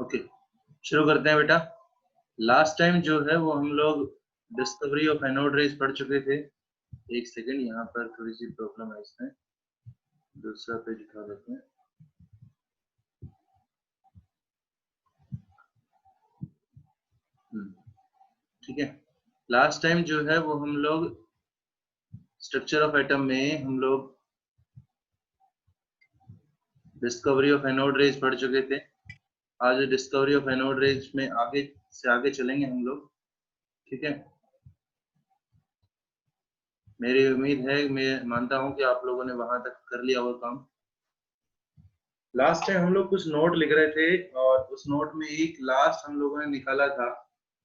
Okay, शुरू करते हैं बेटा। लास्ट टाइम जो है वो हम लोग डिस्कवरी ऑफ एनोड रेज पढ़ चुके थे। एक सेकेंड, यहाँ पर थोड़ी सी प्रॉब्लम है, इसमें दूसरा पेज उठा देते हैं। ठीक है, लास्ट टाइम जो है वो हम लोग स्ट्रक्चर ऑफ एटम में हम लोग डिस्कवरी ऑफ एनोड रेज पढ़ चुके थे। आज डिस्कवरी ऑफ एनोड रेज में आगे से आगे चलेंगे हम लोग। ठीक है, मेरी उम्मीद है, मैं मानता हूं कि आप लोगों ने वहां तक कर लिया होगा काम। लास्ट टाइम हम लोग कुछ नोट लिख रहे थे और उस नोट में एक लास्ट हम लोगों ने निकाला था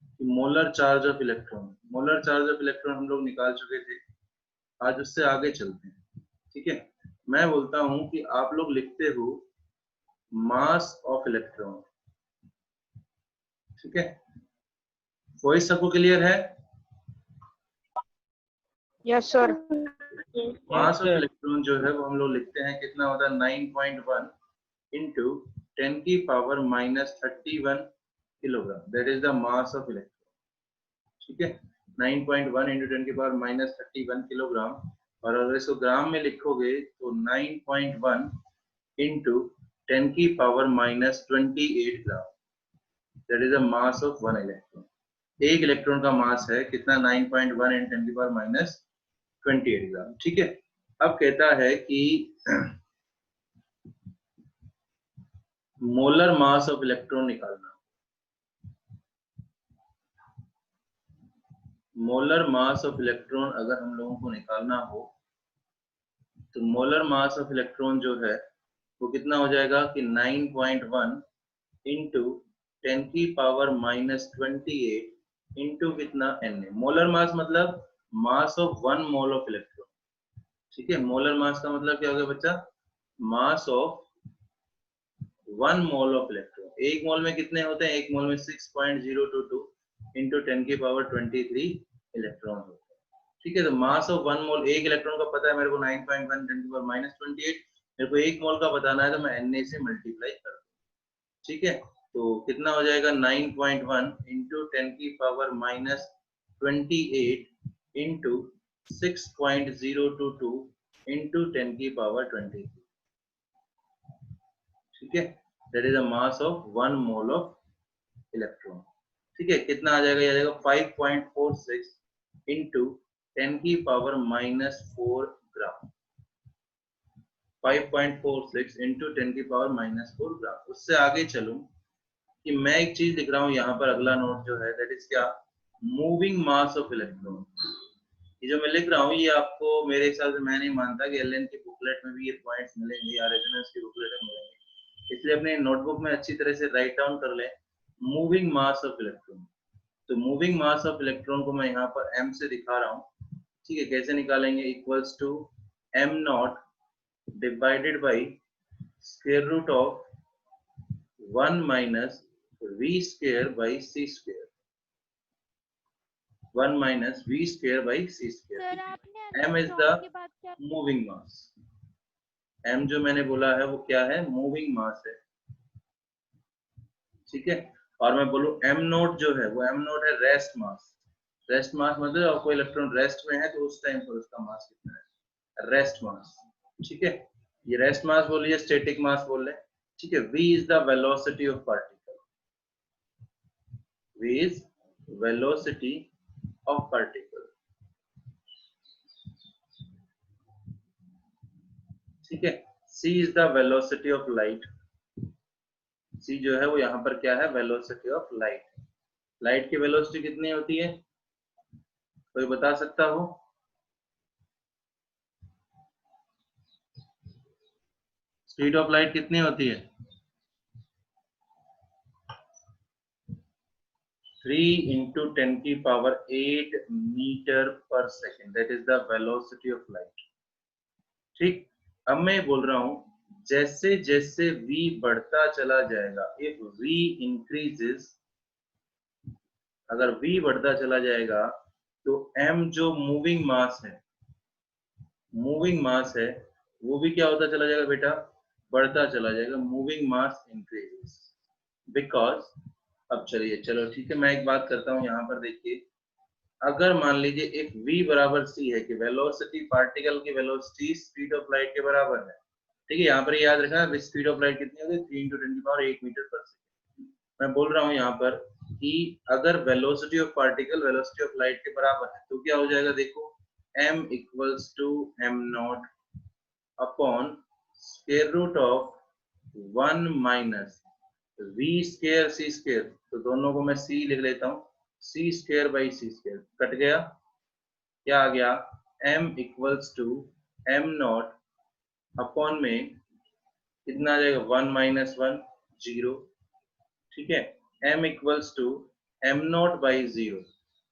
कि molar charge of electron. Molar charge of electron हम लोग निकाल चुके थे। आज उससे आगे चलते हैं। ठीक है, मैं बोलता हूं कि आप लोग लिखते हो मास ऑफ इलेक्ट्रॉन। ठीक है, कोई सबको क्लियर है? Yes sir. Mass of electron जो है वो हम लोग लिखते हैं, कितना होता है, 9.1 इंटू 10 की power -31 kilogram. That is the mass of electron. ठीक है, 9.1 इंटू 10 की पावर -31 किलोग्राम। और अगर इसको ग्राम में लिखोगे तो 9.1 इंटू 10 की power -28 gram. That is the mass of one electron. एक इलेक्ट्रॉन का मास है कितना, 9.1 इंटू 10 की पावर -28 ग्राम। ठीक है, अब कहता है कि मोलर मास ऑफ इलेक्ट्रॉन निकालना। मोलर मास ऑफ इलेक्ट्रॉन अगर हम लोगों को निकालना हो तो मोलर मास ऑफ इलेक्ट्रॉन जो है वो कितना हो जाएगा कि 9.1 इंटू 10 की पावर -28 इंटू कितना Na। मोलर मास मतलब mass of one mole of electron. ठीक है, मोलर मास का मतलब क्या हो गया बच्चा, mass of one mole of electron. एक मोल में कितने होते हैं, एक मोल में 6.022 इंटू 10 की पावर 23 इलेक्ट्रॉन होते हैं। ठीक है, तो मास ऑफ वन मोल, एक इलेक्ट्रॉन का पता है मेरे को 9.1 10 की पावर -28, मेरे को एक मोल का बताना है तो मैं Na से मल्टीप्लाई कर दूं। ठीक है, तो कितना हो जाएगा, 9.1 इंटू 10 की पावर -28 इंटू 6.022 इंटू 10 की पावर 23। ठीक है, that is the mass of one mole of electron. ठीक है, कितना आ जाएगा, ये आ जाएगा 5.46 इंटू 10 की पावर -4 ग्राम। 5.46 इंटू 10 की पावर -4 ग्राम। उससे आगे चलूं कि मैं एक चीज लिख रहा हूं यहाँ पर, अगला नोट जो है दैट इज क्या, मूविंग मास ऑफ इलेक्ट्रॉन। ये जो मैं लिख रहा हूँ ये आपको मेरे हिसाब से, मैं नहीं मानता कि एलएन की बुकलेट में भी ये पॉइंट्स मिलेंगे या रेजोनेंस की बुकलेट में मिलेंगे, इसलिए अपने नोटबुक में अच्छी तरह से राइट डाउन कर ले मूविंग मास ऑफ इलेक्ट्रॉन। तो मूविंग मास ऑफ इलेक्ट्रॉन को मैं यहाँ पर m से दिखा रहा हूँ। ठीक है, कैसे निकालेंगे, equals to m not divided by square root of 1 minus v square by c square. 1 minus v square by c square. m is the moving mass. m जो मैंने बोला है वो क्या है, मूविंग मास है। ठीक है, और मैं बोलूं m नोट जो है वो m नोट है रेस्ट मास। रेस्ट मास मतलब कोई इलेक्ट्रॉन रेस्ट में है तो उस टाइम पर उसका मास कितना है, रेस्ट मास। ठीक है, ये रेस्ट मास बोलिए, स्टैटिक मास बोल रहे हैं। ठीक है, v is the velocity of particle. v is velocity of particle. ठीक है, c is the velocity of light. c जो है वो यहाँ पर क्या है, वेलोसिटी ऑफ लाइट। लाइट की वेलोसिटी कितनी होती है, कोई बता सकता हो? स्पीड ऑफ लाइट कितनी होती है, 3 इंटू 10 की पावर 8 मीटर पर second. That is the velocity of light. ठीक, अब मैं बोल रहा हूं जैसे जैसे v बढ़ता चला जाएगा, इफ v इंक्रीजेस, अगर v बढ़ता चला जाएगा तो m जो मूविंग मास है, मूविंग मास है वो भी क्या होता चला जाएगा बेटा, बढ़ता चला जाएगा। मूविंग मास इंक्रीजेस बिकॉज, अब चलिए चलो ठीक है, मैं एक बात करता हूँ यहाँ पर देखिए, अगर मान लीजिए एक v बराबर c है कि वेलोसिटी, पार्टिकल की वेलोसिटी स्पीड ऑफ लाइट के बराबर है, ठीक है, यहाँ पर याद रखना स्पीड ऑफ लाइट कितनी होगी, 3 × 10⁸ मीटर पर सेकंड। मैं बोल रहा हूँ यहाँ पर कि अगर velocity of particle velocity of light के बराबर है तो क्या हो जाएगा, देखो m equals to m0 upon square root of 1 minus v square c square, तो दोनों को मैं c लिख लेता हूँ, c square by c square, cut गया, क्या आ गया, m equals to m0 upon में कितना आ जाएगा, 1 माइनस 1 0, ठीक है, m equals to m0 by 0,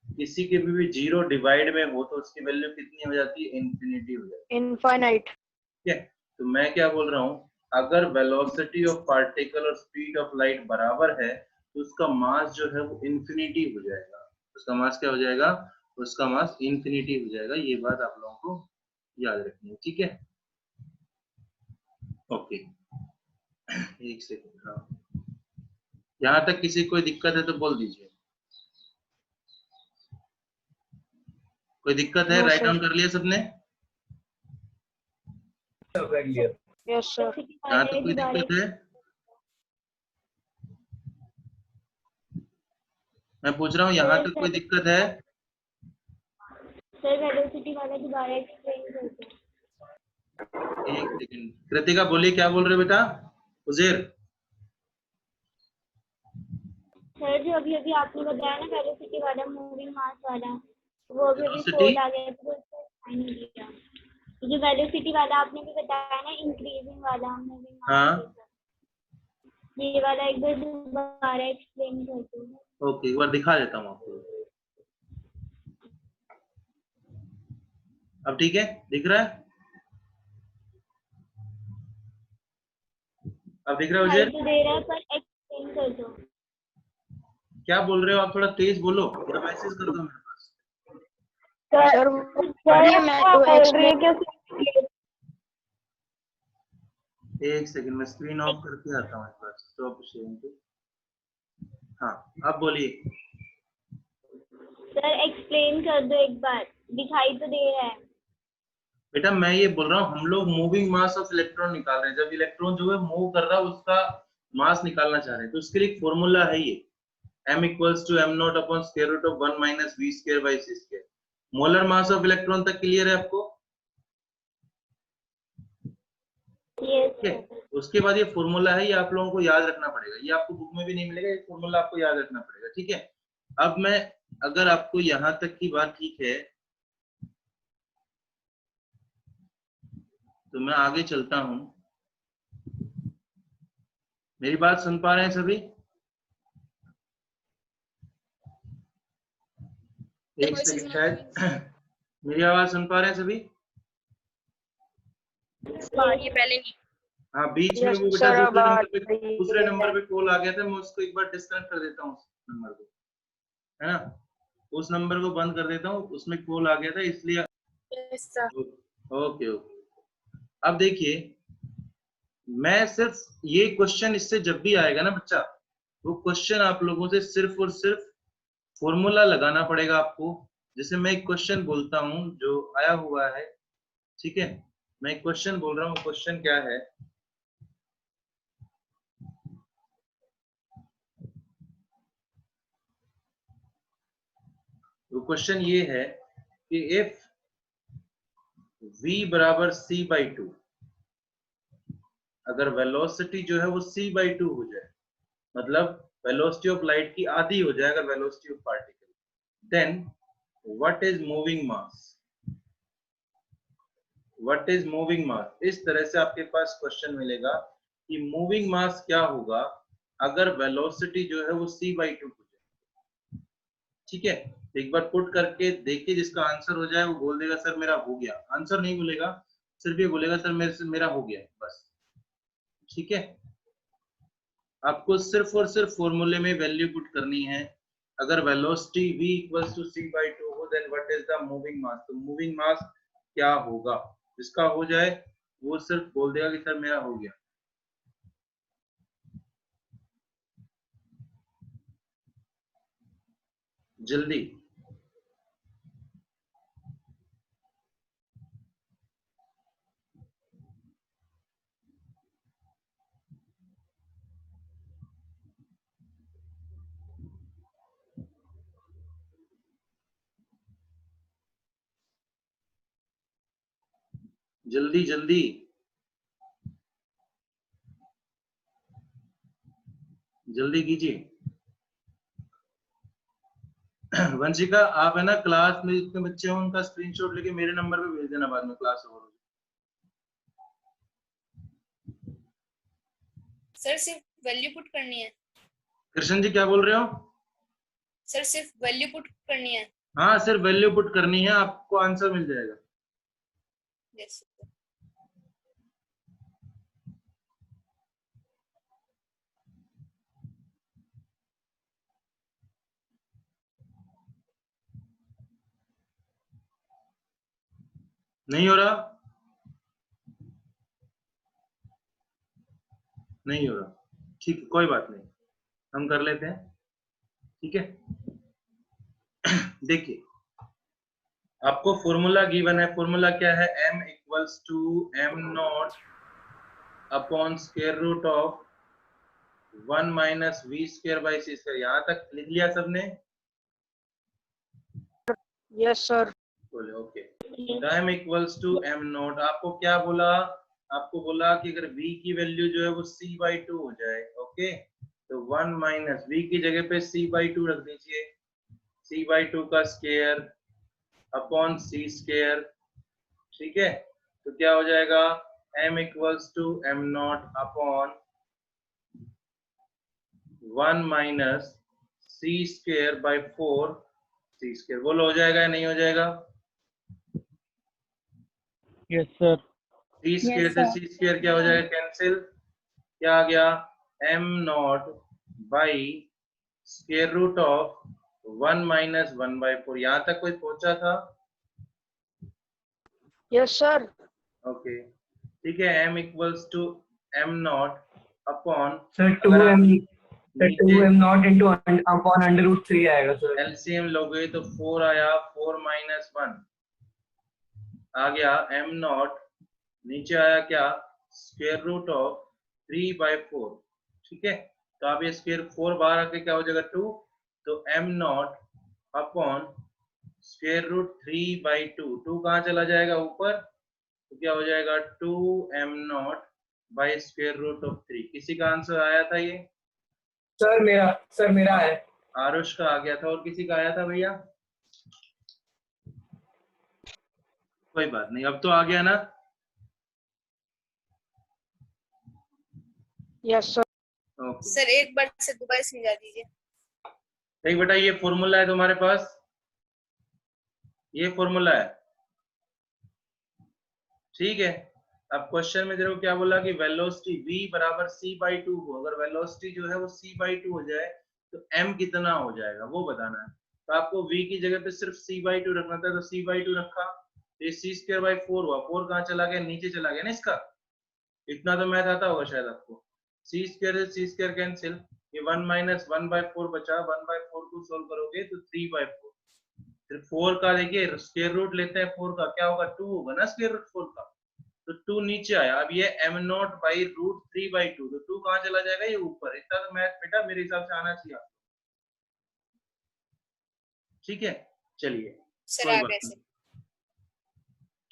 किसी के भी 0 डिवाइड में हो तो उसकी वैल्यू कितनी हो जाती है, इंफिनिटी हो जाती है, इनफाइनाइट। ठीक है। तो मैं क्या बोल रहा हूँ, अगर वेलोसिटी ऑफ पार्टिकल और स्पीड ऑफ लाइट बराबर है तो उसका मास जो है वो इंफिनिटी हो जाएगा, उसका मास क्या हो जाएगा, उसका मास इंफिनिटी हो जाएगा, ये बात आप लोगों को याद रखनी है, ठीक है, ओके। एक सेकंड, हाँ, यहाँ तक किसी कोई दिक्कत है तो बोल दीजिए, कोई दिक्कत है, नो राइट सर। डाउन कर लिया सबने, यस सर। यहाँ तक कोई दिक्कत है, मैं पूछ रहा हूँ यहाँ तक कोई दिक्कत है, सर वेलोसिटी वाला दोबारा एक्सप्लेन करते हैं। एक सेकंड, कृतिका बोलिए क्या बोल रहे हो बेटा, उजेर, सर जो अभी अभी आपने बताया ना वेलोसिटी वाला मूविंग मास वाला, वो अभी अभी वेलोसिटी, फोल्ड आ गया तो उसको एक्सप्लेन नहीं किया। जो वेलोसिटी वाला आपने भी बताया ना, इंक्रीजिंग वाला मूविंग मास, हाँ ये वाला एक बार दोबारा एक्सप्लेन कर दो। ओके, एक बार दिखा देता हूँ आपको, अब ठीक है, दिख रहा है, अब दिख रहा है उजेर, तो दे रहा है पर एक्सप्लेन कर दो। क्या बोल रहे हो आप, थोड़ा तेज बोलो या मैसेज कर दो मेरे पास, सर एक सेकंड मैं स्क्रीन ऑफ करके आता हूँ, एक बार स्टॉप शेयरिंग पे, हाँ अब बोलिए, सर एक्सप्लेन कर दो एक बार, दिखाई तो दे रहा है। बेटा मैं ये बोल रहा हूँ हम लोग मूविंग मास ऑफ इलेक्ट्रॉन निकाल रहे हैं, जब इलेक्ट्रॉन जो है मूव कर रहा है उसका मास निकालना चाह रहे हैं, तो उसके लिए एक फॉर्मूला है ये, m equals to m0 upon square root of 1 minus v square by c square, molar mass of electron तक क्लियर है आपको, ठीक है, उसके बाद ये फॉर्मूला है, ये आप लोगों को याद रखना पड़ेगा, ये आपको बुक में भी नहीं मिलेगा, ये फॉर्मूला आपको याद रखना पड़ेगा, ठीक है। अब मैं, अगर आपको यहाँ तक की बात ठीक है तो मैं आगे चलता हूं, मेरी बात सुन पा रहे हैं सभी, एक सेकंड, शायद मेरी आवाज सुन पा रहे हैं सभी, ये पहले नहीं। हाँ बीच में वो बेटा दूसरे नंबर पे कॉल आ गया था, मैं उसको एक बार डिस्कनेक्ट कर देता हूँ उस नंबर को, है ना, उस नंबर को बंद कर देता हूँ, उसमें कॉल आ गया था इसलिए, ओके ओके। अब देखिए, मैं सिर्फ ये क्वेश्चन इससे जब भी आएगा ना बच्चा, वो क्वेश्चन आप लोगों से सिर्फ और सिर्फ फॉर्मूला लगाना पड़ेगा आपको, जैसे मैं एक क्वेश्चन बोलता हूं जो आया हुआ है, ठीक है, मैं एक क्वेश्चन बोल रहा हूँ, क्वेश्चन क्या है, तो क्वेश्चन ये है कि इफ v बराबर c/2, अगर वेलोसिटी जो है वो c/2 हो जाए, मतलब वेलोसिटी ऑफ लाइट की आधी हो जाए अगर velocity of particle, then what is moving mass, what is moving mass, इस तरह से आपके पास क्वेश्चन मिलेगा कि मूविंग मास क्या होगा अगर वेलोसिटी जो है वो c/2 हो जाए, ठीक है, एक बार पुट करके देखिए, जिसका आंसर हो जाए वो बोल देगा सर मेरा हो गया, आंसर नहीं बोलेगा, सिर्फ ये बोलेगा सर मेरा हो गया, बस, ठीक है। आपको सिर्फ और सिर्फ फॉर्मूले में वैल्यू पुट करनी है, अगर velocity v equals to c/2 हो, then what is the moving mass, तो मूविंग मास क्या होगा, जिसका हो जाए वो सिर्फ बोल देगा कि सर मेरा हो गया, जल्दी। जल्दी जल्दी। जल्दी कीजिए। वंशिका, आप है ना क्लास में जितने बच्चे हों उनका स्क्रीनशॉट लेके मेरे नंबर पे भेज देना बाद में क्लास ओवर हो। सर सिर्फ वैल्यू पुट करनी है। कृष्ण जी क्या बोल रहे हो? सर सिर्फ वैल्यू पुट करनी है। हाँ, सिर्फ वैल्यू पुट करनी है, आपको आंसर मिल जाएगा। Yes sir. नहीं हो रहा? नहीं हो रहा, ठीक है, कोई बात नहीं, हम कर लेते हैं। ठीक है, देखिए आपको फॉर्मूला गिवन है। फॉर्मूला क्या है? m equals to m not upon square root of 1 minus V square by C square. यहाँ तक लिख लिया सबने? Yes sir. बोले okay. m equals to m naught, आपको क्या बोला? आपको बोला कि अगर v की वैल्यू जो है वो c/2 हो जाए, ओके, तो 1 माइनस v की जगह पे c/2 रख दीजिए। c/2 का स्क्वायर अपॉन सी स्क्वायर, ठीक है, तो क्या हो जाएगा? m equals to m not upon 1 minus C square by 4 C square. बोलो हो जाएगा या नहीं हो जाएगा? Yes sir. सी स्क्वायर से सी स्क्वायर क्या हो जाएगा? कैंसिल। क्या आ गया? m not by square root of 1 minus 1/4। यहाँ तक कोई पहुंचा था? Yes sir. ओके, ठीक है, m equals to m not upon sir 2m not into upon √3 आएगा सर। एलसीएम लोगे तो 4 आया, 4 माइनस 1 आ गया m नॉट, नीचे आया क्या? स्क्वायर रूट ऑफ 3/4, ठीक है, तो अब ये स्क्वायर 4 बाहर आके क्या हो जाएगा? 2, तो m not upon square root 3/2, 2 कहाँ चला जाएगा? ऊपर, तो क्या हो जाएगा? 2m not by square root of 3। किसी का आंसर आया था ये? सर मेरा है। आरुष का आ गया था, और किसी का आया था भैया? कोई बात नहीं, अब तो आ गया ना? Yes sir. ओके, सर एक बार से दोबारा समझा दीजिए। एक बेटा ये फॉर्मूला है तुम्हारे पास, ये फॉर्मूला है, ठीक है। अब क्वेश्चन में देखो क्या बोला कि वेलोसिटी v बराबर c/2 हो। अगर वेलोसिटी जो है वो c/2 हो जाए तो m कितना हो जाएगा वो बताना है। तो आपको v की जगह पे सिर्फ c/2 रखना था, तो c/2 रखा, ये c²/4 हुआ, 4 कहाँ चला गया? नीचे चला गया ना इसका। इतना तो मैथ आता होगा शायद आपको। c² से c स्क्वायर कैंसिल, ये 1 माइनस 1/4 बचा, 1/4 को सोल्व करोगे तो 3/4। फिर 4 का देखिए स्क्वायर रूट लेते हैं, 4 का क्या होगा? 2 होगा ना स्क्वायर रूट 4 का, तो 2 नीचे आया। अब ये m नॉट बाई रूट 3/2, तो 2 कहाँ चला जाएगा? ये ऊपर। इतना तो मैथ बेटा मेरे हिसाब से आना चाहिए, ठीक है। चलिए सर कोई आ बात गया नहीं, सर।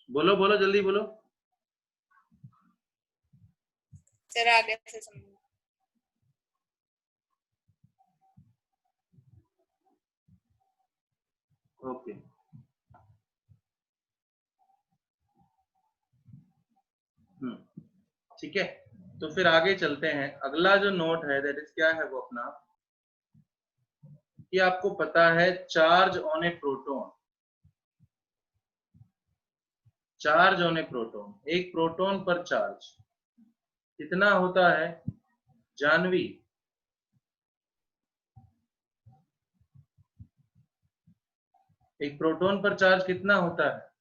बोलो बोलो जल्दी बोलो। सर आ गया सर समझ में। ओके, ठीक है, तो फिर आगे चलते हैं। अगला जो नोट है दैट इज क्या है वो अपना, कि आपको पता है charge on A proton, charge on A proton, एक प्रोटॉन पर चार्ज कितना होता है? जानवी, एक प्रोटॉन पर चार्ज कितना होता है?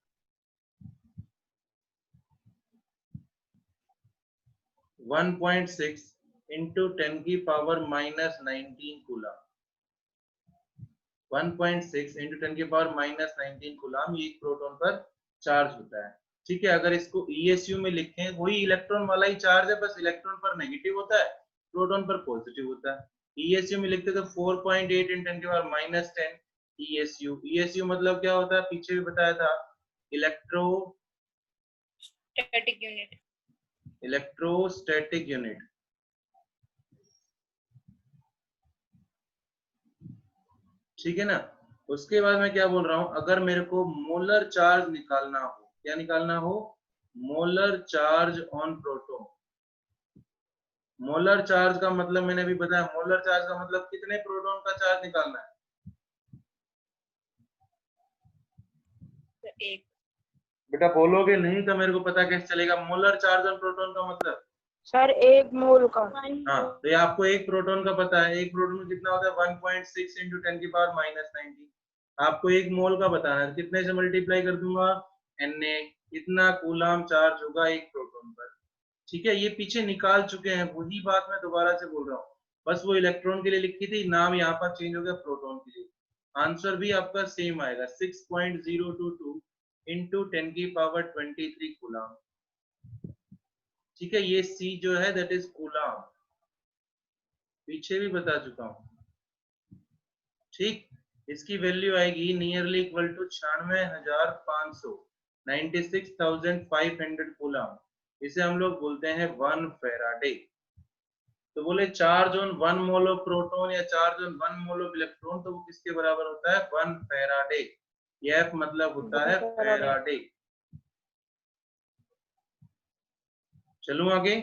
1.6 इंटू 10⁻⁻19 कूलम। 1.6 into 10 की पावर माइनस 19 कूलम ये एक प्रोटॉन पर चार्ज होता है। ठीक है, अगर इसको ESU में लिखें, वही इलेक्ट्रॉन वाला ही चार्ज है, बस इलेक्ट्रॉन पर नेगेटिव होता है, प्रोटॉन पर पॉजिटिव होता है। ESU में लिखते तो 4.8 into 10 की पावर माइनस 10 ESU। ESU मतलब क्या होता है, पीछे भी बताया था, इलेक्ट्रोस्टैटिक यूनिट। ठीक है ना। उसके बाद मैं क्या बोल रहा हूं, अगर मेरे को मोलर चार्ज निकालना हो, क्या निकालना हो, molar charge on proton. Molar charge का मतलब मैंने अभी बताया, मोलर चार्ज का मतलब कितने प्रोटॉन का चार्ज निकालना है। एक। बेटा बोलोगे नहीं तो मेरे को पता कैसे चलेगा। मोलर चार्ज ऑन प्रोटॉन का मतलब सर 1 मोल का। हाँ, तो ये आपको एक प्रोटॉन का पता है, एक प्रोटॉन में कितना होता है 1.6 into 10 की पावर माइनस 19। आपको एक मोल का बताना है, कितने से मल्टीप्लाई कर दूंगा, Na, इतना कूलम चार्ज होगा एक प्रोटॉन पर। ठीक है, ये पीछे निकाल चुके हैं, वही बात मैं दोबारा से बोल रहा हूँ, बस वो इलेक्ट्रॉन के लिए लिखी थी, नाम यहाँ पर चेंज हो गया प्रोटॉन के लिए। आंसर भी आपका सेम आएगा, 6.022 into 10 की पावर 23 कूलम। ठीक है, ये C जो है दैट इज कूलम, पीछे भी बता चुका हूं। ठीक, इसकी वैल्यू आएगी नियरली इक्वल टू 96,500, 96,500 कूलम। इसे हम लोग बोलते हैं 1 फैराडे। तो बोले charge on 1 mole of proton या charge on 1 mole of electron, तो वो किसके बराबर होता है, 1 फैराडे। ये मतलब होता है फैराडे। चलूं आगे।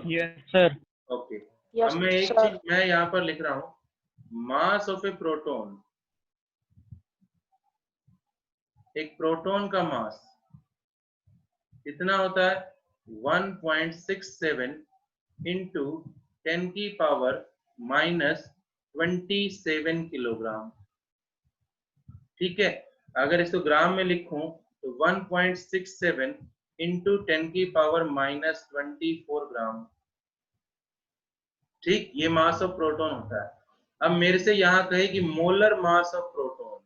Yes, sir. ओके, Yes, अब मैं एक sir. चीज मैं यहाँ पर लिख रहा हूँ, मास ऑफ ए प्रोटॉन, एक प्रोटॉन का मास कितना होता है, 1.67 into 10 की पावर माइनस 27 किलोग्राम। ठीक है, अगर इसको ग्राम में लिखूं तो 1.67 into 10 की पावर माइनस 24 ग्राम। ठीक, ये मास ऑफ प्रोटॉन होता है। अब मेरे से यहाँ कहे कि molar mass of proton,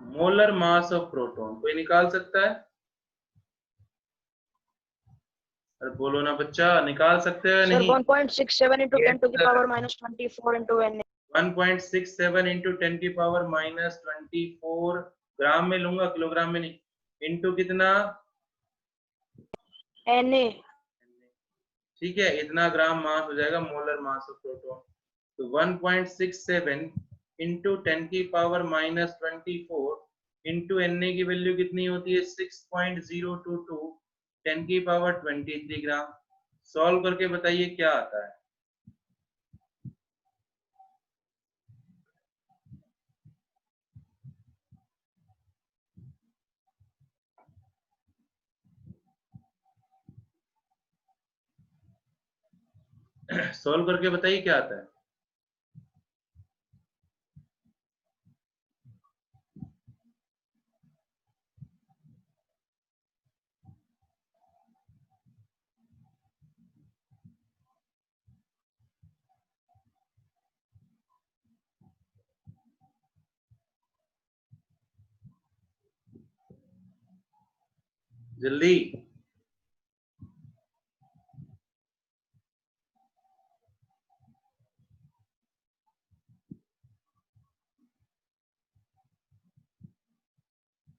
molar mass of proton कोई निकाल सकता है? अरे बोलो ना बच्चा, निकाल सकते हो या Sir, नहीं? 1.67 into 10 to the power minus 24 into Na. 1.67 into 10 की पावर माइनस 24 ग्राम में लूंगा, किलोग्राम में नहीं, इनटू कितना, Na. ठीक है, इतना ग्राम मास हो जाएगा मोलर मास ऑफ प्रोटॉन। तो 1.67 into 10 की पावर माइनस 24 इंटू Na की वैल्यू कितनी होती है, 6.022 10 की पावर 23 ग्राम। सॉल्व करके बताइए क्या आता है। सॉल्व करके बताइए क्या आता है। जल्दी,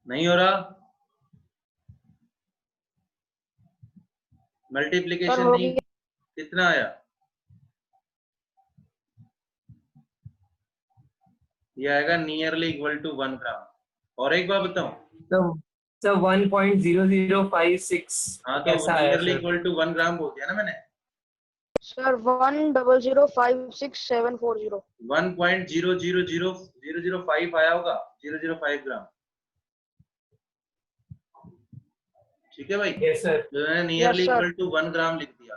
नहीं हो रहा, मल्टीप्लीकेशन नहीं, कितना आया, ये आएगा नियरली इक्वल टू 1 ग्राम। और एक बार बताऊं, So 1.0056 हाँ तो कैसा आया नियरली सर? इक्वल टू 1 ग्राम बोल दिया ना मैंने। Sir, 10056,740. 1.000005 आया होगा, 005 ग्राम। ठीक है भाई, Yes sir. तो मैंने nearly Yes, sir. Equal to 1 gram लिख दिया।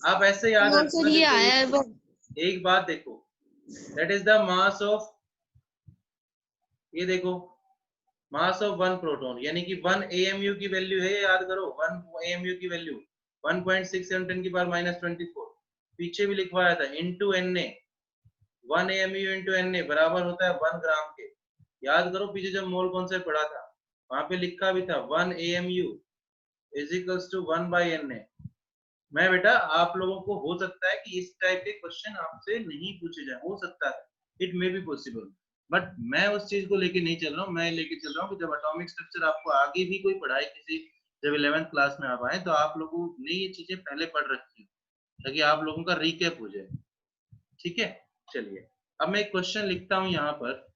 आप ऐसे याद रखना, ये देखो आया है वो। एक बात देखो, that is the mass of, ये देखो मास ऑफ 1 प्रोटॉन, यानी कि 1 AMU की वैल्यू है, याद करो 1 AMU की वैल्यू 1.67 10 की पावर माइनस 24। पीछे भी लिखवाया था, into Na, 1 AMU into Na बराबर होता है 1 ग्राम के। याद करो पीछे जब मोल कॉन्सेप्ट पढ़ा था वहां पे लिखा भी था 1 AMU is equals to 1 by Na। मैं बेटा आप लोगों को हो सकता है कि इस टाइप के क्वेश्चन आपसे नहीं पूछे जाए, हो सकता है, it may be possible, but मैं उस चीज को लेके नहीं चल रहा हूँ। मैं लेके चल रहा हूँ कि जब एटॉमिक स्ट्रक्चर आपको आगे भी कोई पढ़ाए, किसी जब 11th क्लास में आप आए तो आप लोगों ने ये चीजें पहले पढ़ रखी ताकि आप लोगों का रिकैप हो जाए। ठीक है, चलिए अब मैं एक क्वेश्चन लिखता हूं यहाँ पर।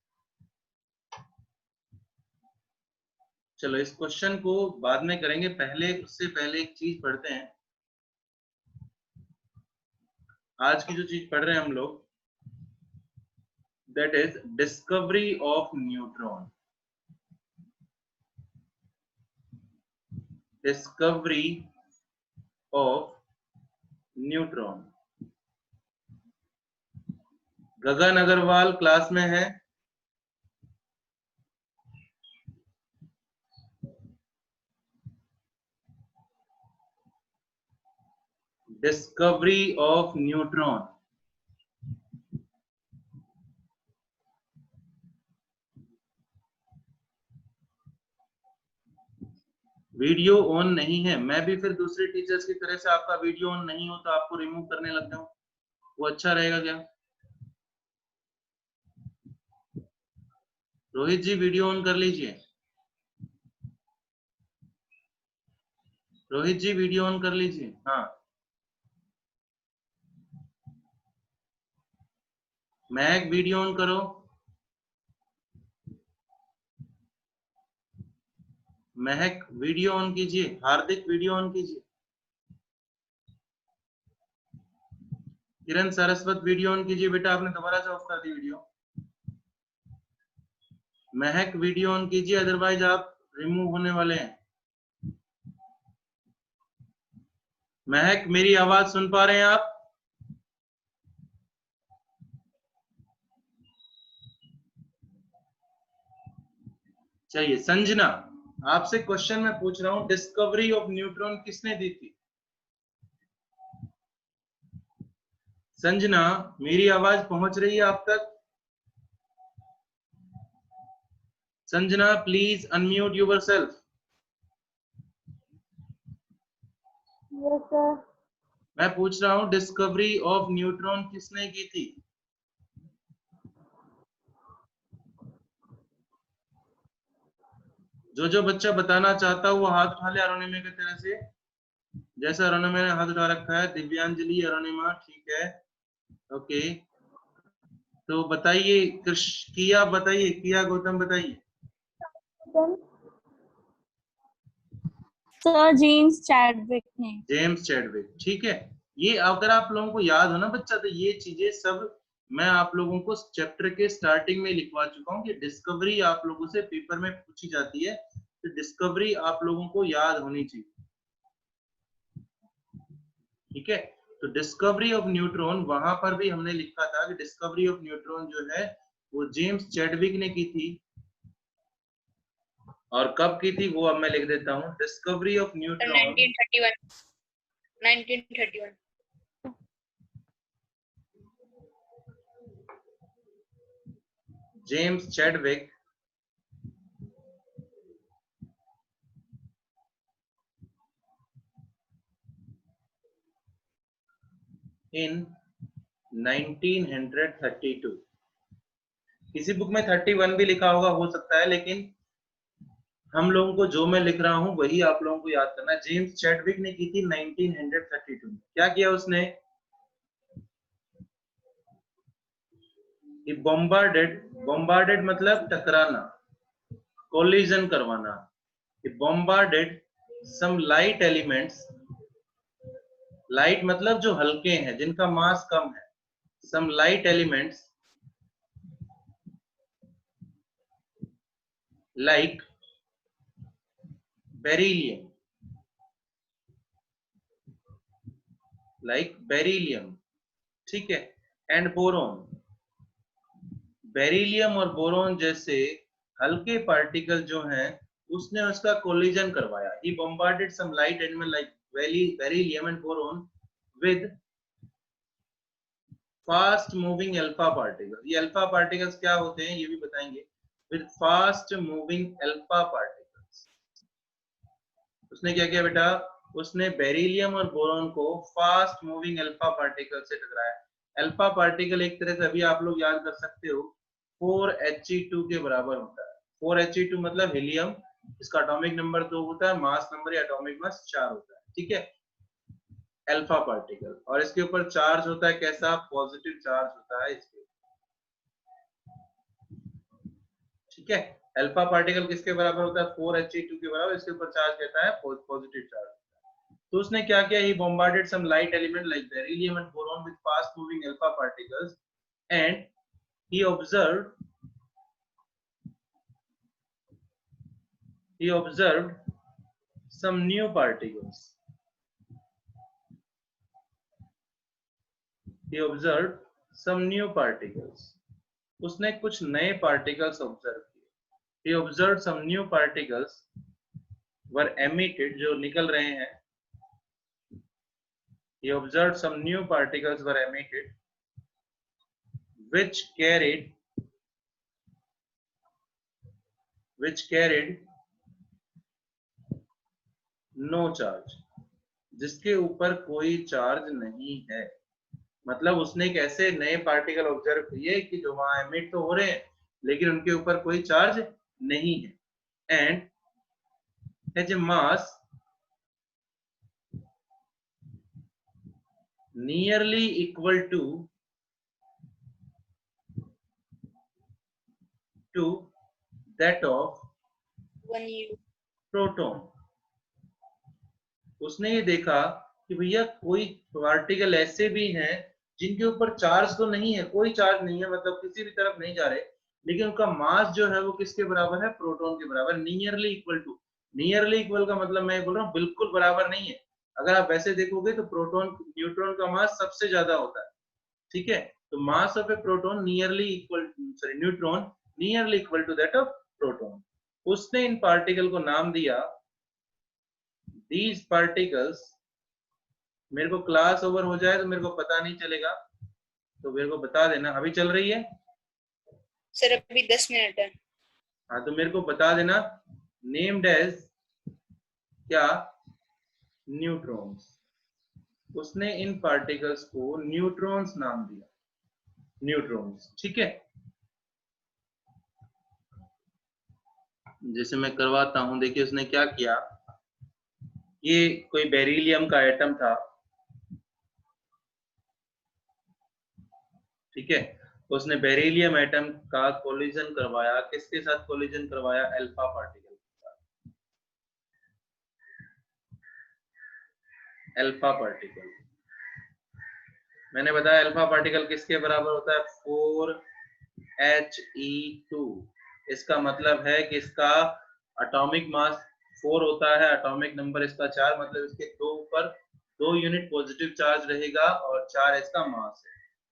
चलो इस क्वेश्चन को बाद में करेंगे, पहले उससे पहले एक चीज पढ़ते हैं। आज की जो चीज पढ़ रहे हैं हम लोग, that is discovery of neutron, discovery of neutron। Gagan Agarwal class में है? Discovery of neutron, video on नहीं है। मैं भी फिर दूसरे टीचर्स की तरह से आपका वीडियो ऑन नहीं हो तो आपको रिमूव करने लग जाऊं, वो अच्छा रहेगा क्या? रोहित जी वीडियो ऑन कर लीजिए, रोहित जी वीडियो ऑन कर लीजिए। हाँ महक वीडियो ऑन करो, महक वीडियो ऑन कीजिए, हार्दिक वीडियो ऑन कीजिए, किरण सरस्वत वीडियो ऑन कीजिए। बेटा आपने दोबारा से ऑफ कर दी वीडियो। महक वीडियो ऑन कीजिए, अदरवाइज आप रिमूव होने वाले हैं। महक मेरी आवाज सुन पा रहे हैं आप? चलिए संजना, आपसे क्वेश्चन मैं पूछ रहा हूं, डिस्कवरी ऑफ न्यूट्रॉन किसने दी थी? संजना मेरी आवाज पहुंच रही है आप तक? Sanjana please unmute yourself. Yes sir. मैं पूछ रहा हूं डिस्कवरी ऑफ न्यूट्रॉन किसने की थी? जो बच्चा बताना चाहता है वो हाथ उठा ले अरुणिमा की तरह से, जैसा अरुणिमा ने हाथ उठा रखा है। दिव्यांजलि, अरुणिमा, ठीक है, ओके। तो बताइए किया, बताइए किया, गौतम बताइए। सर जेम्स चैडविक ने। जेम्स चैडविक, ठीक है। ये अगर आप लोगों को याद हो ना बच्चा, तो ये चीजें सब मैं आप लोगों को चैप्टर के स्टार्टिंग में लिखवा चुका हूँ कि डिस्कवरी आप लोगों से पेपर में पूछी जाती है, तो डिस्कवरी आप लोगों को याद होनी चाहिए। ठीक है, तो डिस्कवरी ऑफ न्यूट्रॉन वहां पर भी हमने लिखा था कि डिस्कवरी ऑफ न्यूट्रॉन जो है वो जेम्स चैडविक ने की थी। और कब की थी वो अब मैं लिख देता हूँ, discovery of neutron 1931। James Chadwick in 1932। किसी बुक में 31 भी लिखा होगा, हो सकता है, लेकिन हम लोगों को जो मैं लिख रहा हूं वही आप लोगों को याद करना है। जेम्स चैडविक ने की थी 1932 में। क्या किया उसने? बॉम्बार्डेड मतलब टकराना, कोलिजन करवाना। Bombarded some light elements, light मतलब जो हल्के हैं, जिनका मास कम है, some light elements like beryllium, ठीक है, एंड बोरोन। बेरिलियम और बोरोन जैसे हल्के पार्टिकल जो हैं उसने उसका कोलिजन करवाया। He bombarded some light element like beryllium and boron with fast moving alpha particle. ये अल्फा पार्टिकल्स क्या होते हैं ये भी बताएंगे। With fast moving alpha particles, उसने क्या किया बेटा, उसने बेरिलियम और बोरॉन को फास्ट मूविंग अल्फा पार्टिकल से टकराया। अल्फा पार्टिकल एक तरह से अभी आप लोग याद कर सकते हो 4He2 के बराबर होता है। 4He2 मतलब हीलियम, इसका एटॉमिक नंबर 2 होता है, मास नंबर या एटॉमिक मास 4 होता है, ठीक है। अल्फा पार्टिकल, और इसके ऊपर चार्ज होता है कैसा, पॉजिटिव चार्ज होता है इसके, ठीक है। अल्फा पार्टिकल किसके बराबर होता है, 4He2 के बराबर, इसके ऊपर चार्ज कहता है पॉजिटिव चार्ज। तो उसने क्या किया, ही bombarded some light element like beryllium and boron with fast moving alpha particles and he observed some new particles. He observed some new particles. उसने कुछ नए particles observe किए। He observed some new particles were emitted, जो निकल रहे हैं। He observed some new particles were emitted which carried no charge, जिसके ऊपर कोई चार्ज नहीं है। मतलब उसने एक ऐसे नए पार्टिकल ऑब्जर्व किए कि जो वहां एमिट तो हो रहे हैं लेकिन उनके ऊपर कोई चार्ज नहीं है, and has a mass nearly equal to that of proton. उसने ये देखा कि भैया कोई पार्टिकल ऐसे भी हैं जिनके ऊपर चार्ज तो नहीं है, कोई चार्ज नहीं है, मतलब किसी भी तरफ नहीं जा रहे, लेकिन उनका मास जो है वो किसके बराबर है, प्रोटॉन के बराबर। Nearly equal to, nearly equal का मतलब मैं बोल रहा हूँ बिल्कुल बराबर नहीं है। अगर आप वैसे देखोगे तो प्रोटॉन न्यूट्रॉन का मास सबसे ज्यादा होता है, ठीक है। तो mass of a proton nearly equal, sorry neutron nearly equal to that of proton. उसने इन पार्टिकल को नाम दिया these particles। मेरे को क्लास ओवर हो जाए तो मेरे को पता नहीं चलेगा, तो मेरे को बता देना। अभी चल रही है सर? अभी 10 मिनट है। हाँ, तो मेरे को बता देना। नेम्ड एज क्या, न्यूट्रॉन्स। उसने इन पार्टिकल्स को न्यूट्रॉन्स नाम दिया, न्यूट्रॉन्स, ठीक है। जैसे मैं करवाता हूं, देखिए उसने क्या किया, ये कोई बेरिलियम का एटम था, ठीक है। उसने बेरिलियम एटम का कोलिजन करवाया, किसके साथ कोलिजन करवाया, अल्फा पार्टिकल के साथ। अल्फा पार्टिकल, मैंने बताया अल्फा पार्टिकल किसके बराबर होता है, 4He2। इसका मतलब है कि इसका एटॉमिक मास 4 होता है, एटॉमिक नंबर इसका 4, मतलब इसके दो ऊपर 2 यूनिट पॉजिटिव चार्ज रहेगा और 4 इसका मास है।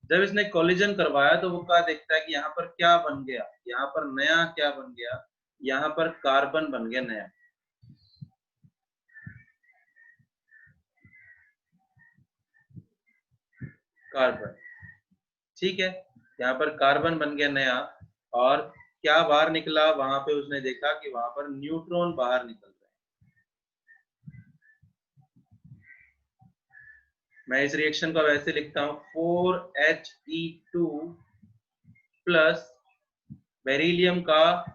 जब इसने कोलिजन करवाया तो वो क्या देखता है कि यहाँ पर क्या बन गया, यहाँ पर नया क्या बन गया, यहाँ पर कार्बन बन गया नया, कार्बन, ठीक है। यहाँ पर कार्बन बन गया नया, और क्या बाहर निकला, वहां पे उसने देखा कि वहां पर न्यूट्रॉन बाहर निकल रहे हैं। मैं इस रिएक्शन को वैसे लिखता हूं, 4He2 प्लस बेरिलियम का,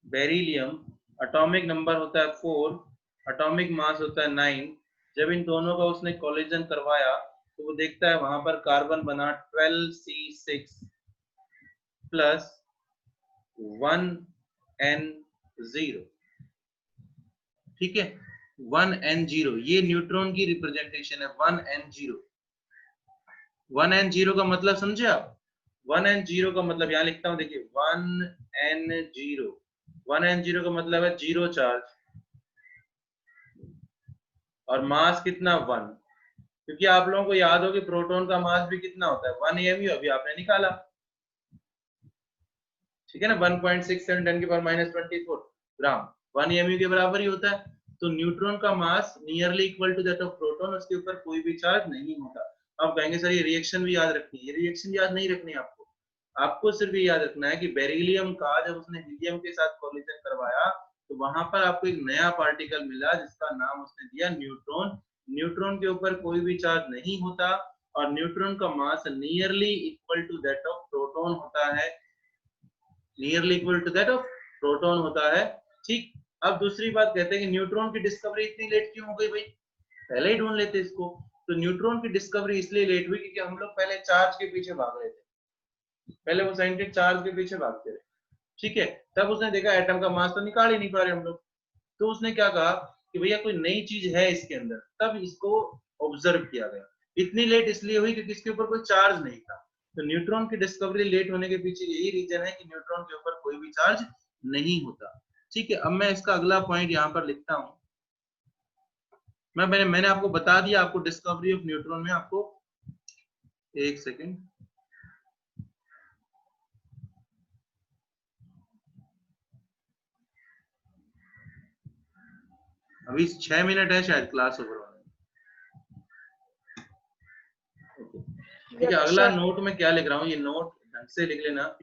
बेरिलियम एटॉमिक नंबर होता है 4, एटॉमिक मास होता है 9। जब इन दोनों का उसने कोलिजन करवाया तो वो देखता है वहां पर कार्बन बना 12C6 प्लस 1N0, ठीक है। 1N0 ये न्यूट्रॉन की रिप्रेजेंटेशन है, 1N0। 1N0 का मतलब समझे आप, 1N0 का मतलब यहाँ लिखता हूं, देखिए 1N0, 1N0 का मतलब है 0 चार्ज, और मास कितना 1, क्योंकि आप लोगों को याद हो कि प्रोटॉन का मास भी कितना होता है 1 mu, अभी आपने निकाला, ठीक है ना, 1.67 10⁻24 ग्राम 1 mu के बराबर ही होता है। तो न्यूट्रॉन का mass nearly equal to that of proton, उसके ऊपर कोई भी चार्ज नहीं होता। आप कहेंगे सर ये रिएक्शन भी याद रखनी है, ये रिएक्शन याद नहीं रखनी है आपको, आपको सिर्फ ये याद रखना है कि बेरिलियम का जब उसने हीलियम के साथ कोलिजन करवाया तो वहां पर आपको एक नया पार्टिकल मिला जिसका नाम उसने दिया न्यूट्रॉन। न्यूट्रॉन के ऊपर कोई भी चार्ज नहीं होता और न्यूट्रॉन का mass nearly equal to that of proton होता है, nearly equal to that of proton होता है। ठीक, अब दूसरी बात कहते हैं कि न्यूट्रॉन की डिस्कवरी इतनी लेट क्यों हो गई भाई, पहले ही ढूंढ लेते इसको। तो न्यूट्रॉन की डिस्कवरी इसलिए लेट हुई क्योंकि हम लोग पहले चार्ज के पीछे भाग रहे थे, पहले वो साइंटिस्ट चार्ज के पीछे भागते रहे, ठीक है। तब उसने देखा एटम का मास तो निकाल ही नहीं पा रहे हम लोग, तो उसने क्या कहा कि भैया कोई नई चीज है इसके अंदर, तब इसको ऑब्जर्व किया गया। इतनी लेट इसलिए हुई क्योंकि इसके ऊपर कोई चार्ज नहीं था। तो न्यूट्रॉन की डिस्कवरी लेट होने के पीछे यही रीजन है कि न्यूट्रॉन के ऊपर कोई भी चार्ज नहीं होता। ठीक है, अब मैं इसका अगला पॉइंट यहाँ पर लिखता हूँ। मैंने आपको बता दिया, आपको डिस्कवरी ऑफ न्यूट्रॉन में आपको एक सेकेंड, अभी 6 मिनट है शायद क्लास ओवर होने। ठीक है, अगला नोट में क्या लिख रहा हूँ, ये नोट ढंग से लिख लेना।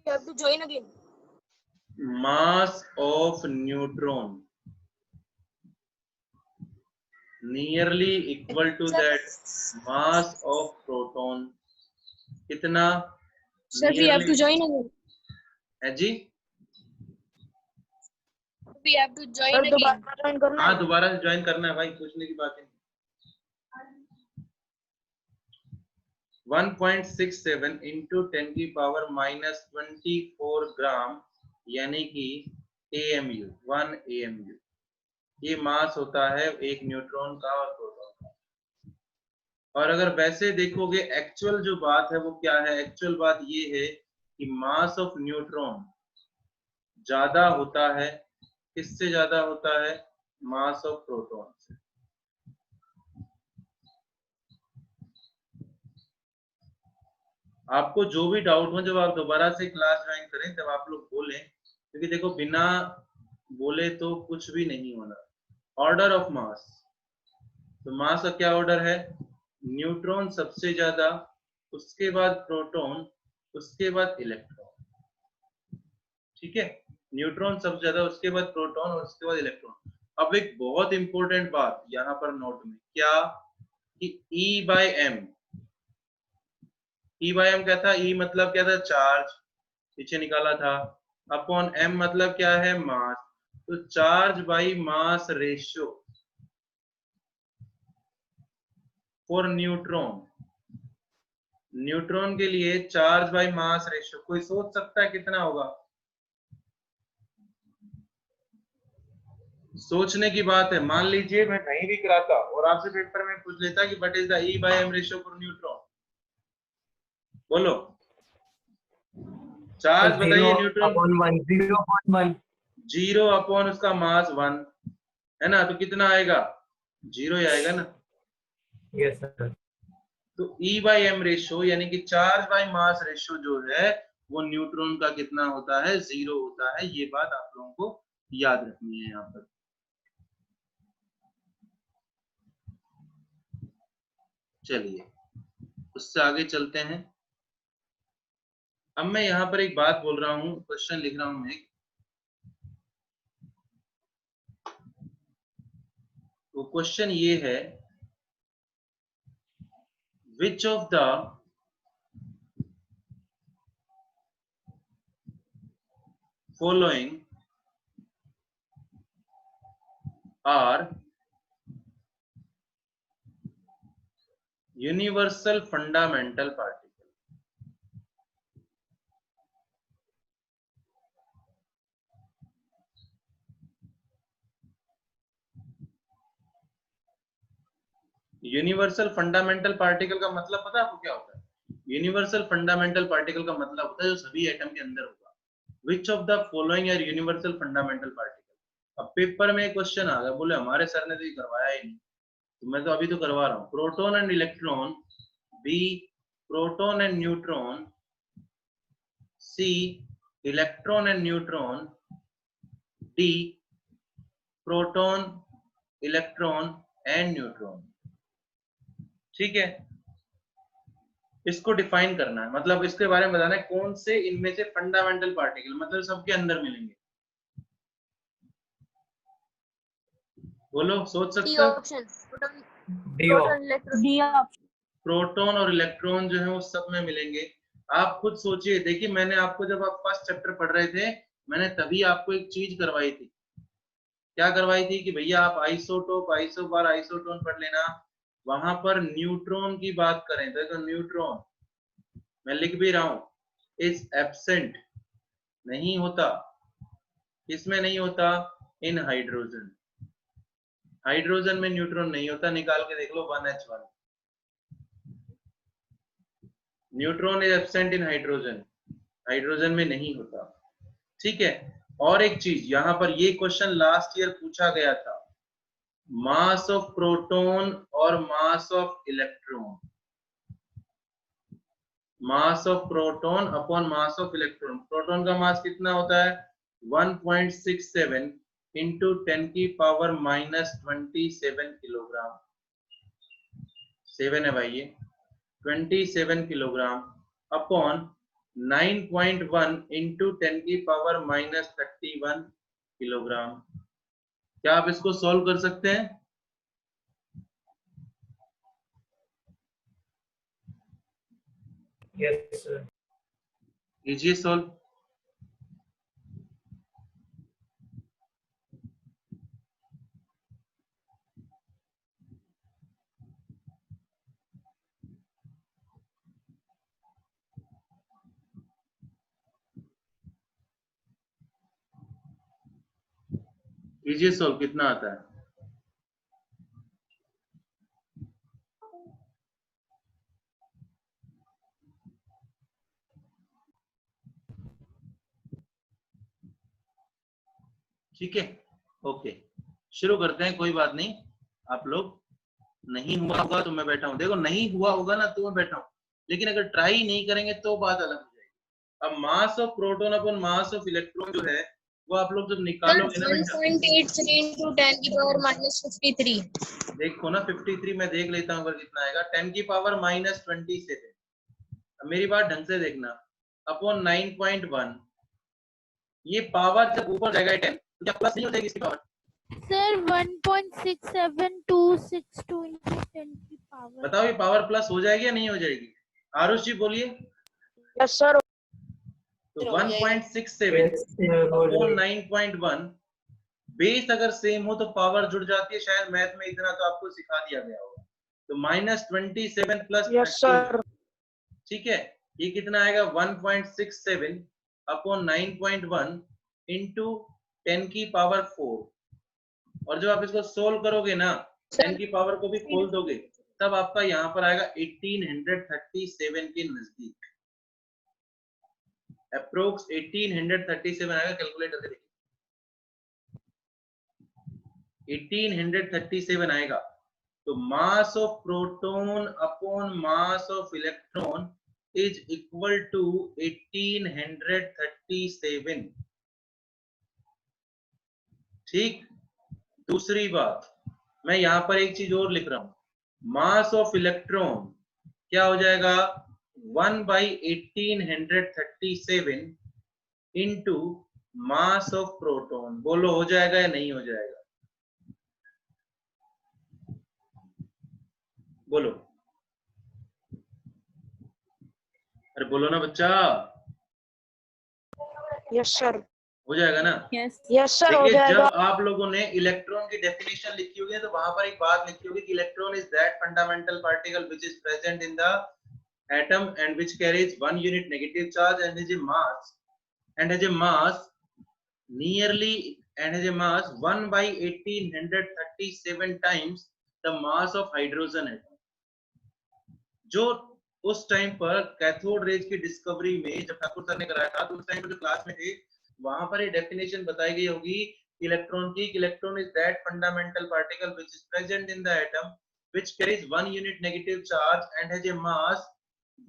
You have to join again. Mass of neutron nearly equal to that mass of proton. कितना? Sir, we have to join again. है जी? We have to join again. दोबारा join करना है? हाँ, दोबारा से ज्वाइन करना है भाई, पूछने की बात है। 1.67 into 10 की पावर -24 ग्राम यानी कि AMU, 1 AMU, ये मास होता है एक न्यूट्रॉन का और प्रोटॉन का। और अगर वैसे देखोगे एक्चुअल जो बात है वो क्या है, एक्चुअल बात ये है कि मास ऑफ न्यूट्रॉन ज्यादा होता है, किससे ज्यादा होता है, मास ऑफ प्रोटॉन से। आपको जो भी डाउट हो, जब आप दोबारा से क्लास ज्वाइन करें तब आप लोग बोलें, क्योंकि देखो बिना बोले तो कुछ भी नहीं होना। ऑर्डर ऑफ मास, तो मास का क्या ऑर्डर है, न्यूट्रॉन सबसे ज्यादा, उसके बाद प्रोटॉन, उसके बाद इलेक्ट्रॉन। ठीक है, न्यूट्रॉन सबसे ज्यादा, उसके बाद प्रोटॉन और उसके बाद इलेक्ट्रॉन। अब एक बहुत इंपॉर्टेंट बात यहाँ पर नोट में, क्या कि E/m, E/m क्या था, E मतलब क्या था, चार्ज, पीछे निकाला था, अपॉन m मतलब क्या है, मास। तो charge by mass ratio for neutron, neutron के लिए चार्ज बाई मास रेशियो कोई सोच सकता है कितना होगा? सोचने की बात है। मान लीजिए मैं कहीं भी कराता और आपसे पेपर में पूछ लेता कि what is the E/m ratio for neutron, बोलो चार्ज बताइए न्यूट्रॉन। 0/1 0 अपॉन उसका मास 1 है ना, तो कितना आएगा, 0 ही आएगा ना। Yes sir. तो E/m रेशियो यानी कि चार्ज बाय मास रेशियो जो है वो न्यूट्रॉन का कितना होता है, 0 होता है। ये बात आप लोगों को याद रखनी है यहाँ पर। चलिए उससे आगे चलते हैं। अब मैं यहाँ पर एक बात बोल रहा हूँ, क्वेश्चन लिख रहा हूँ मैं, वो क्वेश्चन ये है, which of the following are universal fundamental particle? Universal fundamental particle का मतलब पता है आपको क्या होता है? यूनिवर्सल फंडामेंटल पार्टिकल का मतलब होता है जो सभी एटम के अंदर होगा। Which of the following are universal fundamental particle. अब पेपर में क्वेश्चन आ गया, बोले हमारे सर ने तो ये करवाया ही नहीं, तो मैं तो अभी तो करवा रहा हूँ। Proton and electron, B proton and neutron, C electron and neutron, D proton, electron and neutron. ठीक है, इसको डिफाइन करना है, मतलब इसके बारे में बताना है कौन से इनमें से फंडामेंटल पार्टिकल, मतलब सबके अंदर मिलेंगे। बोलो, सोच डी सकते हो। ऑप्शन, डी प्रोटॉन प्रोटॉन और इलेक्ट्रॉन जो है वो सब में मिलेंगे। आप खुद सोचिए, देखिए मैंने आपको जब आप फर्स्ट चैप्टर पढ़ रहे थे, मैंने तभी आपको एक चीज करवाई थी। क्या करवाई थी कि भैया आप आइसोटोप, आइसोबार, आइसोटोन पढ़ लेना। वहां पर न्यूट्रॉन की बात करें तो न्यूट्रॉन, मैं लिख भी रहा हूं, इज एब्सेंट, नहीं होता। किसमें नहीं होता? इन हाइड्रोजन। हाइड्रोजन में न्यूट्रॉन नहीं होता, निकाल के देख लो 1H1। Neutron is absent in hydrogen, hydrogen में नहीं होता। ठीक है, और एक चीज यहां पर ये क्वेश्चन लास्ट ईयर पूछा गया था, मास ऑफ प्रोटॉन और मास of electron. Mass of proton upon mass of electron. Proton का मास कितना होता है? 1.67 इंटू 10 की पावर -27 किलोग्राम। 7 है भाई ये, 27 किलोग्राम अपॉन 9.1 इंटू 10 की पावर -31 किलोग्राम। क्या आप इसको सॉल्व कर सकते हैं? Yes sir. कीजिए सॉल्व। कीजिए सॉल्व, कितना आता है? ठीक है, ओके, शुरू करते हैं। कोई बात नहीं, आप लोग, नहीं हुआ होगा तो मैं बैठा हूं। देखो नहीं हुआ होगा ना तो मैं बैठा हूं, लेकिन अगर ट्राई नहीं करेंगे तो बात अलग हो जाएगी। अब मास of proton upon mass of electron जो है वो आप लोग जब निकालोगे ना बेटा, 1.83 into 10 की पावर -53। देखो ना 53 में देख लेता हूँ अगर कितना आएगा, 10 की पावर -27। अब मेरी बात ढंग से देखना, अपॉन 9.1, ये पावर जब ऊपर जाएगा 10 तो क्या प्लस नहीं हो जाएगी इसकी पावर? सर 1.67262 into 10 की पावर। बताओ ये पावर प्लस हो जाएगी या नहीं हो जाएगी? आरुष जी बोलिए। Yes sir. तो 1.67 अपॉन 9.1, बेस अगर सेम हो तो पावर जुड़ जाती है। शायद मैथ में इतना तो आपको सिखा दिया गया होगा। तो -27 प्लस यस सर। ठीक है, ये कितना आएगा? 1.67 अपॉन 9.1 इंटू 10 की पावर 4। और जब आप इसको सोल्व करोगे ना, 10 की पावर को भी खोल दोगे, तब आपका यहाँ पर आएगा 1837 के नजदीक, अप्रोक्स 1837 आएगा। कैलकुलेट करके देखिए, 1837 आएगा। तो mass of proton upon mass of electron is equal to 1837। ठीक, दूसरी बात, मैं यहां पर एक चीज और लिख रहा हूं, मास ऑफ इलेक्ट्रॉन क्या हो जाएगा? 1/1837 इंटू मास ऑफ प्रोटॉन। बोलो हो जाएगा या नहीं हो जाएगा? बोलो, अरे बोलो ना बच्चा। Yes sir. हो जाएगा ना? यस यस सर हो देखिए, जब जाएगा। आप लोगों ने इलेक्ट्रॉन की डेफिनेशन लिखी होगी तो वहां पर एक बात लिखी होगी कि electron is that fundamental particle which is present in the atom and which carries 1 unit negative charge and has a mass 1/1837 times the mass of hydrogen atom। जो उस टाइम पर कैथोड रेज की डिस्कवरी में जब Thakur sir ने कराया था, तो उस टाइम पर जो क्लास में थे वहां पर ये डेफिनेशन बताई गई होगी इलेक्ट्रॉन की। Electron is that fundamental particle which is present in the atom which carries 1 unit negative charge and has a mass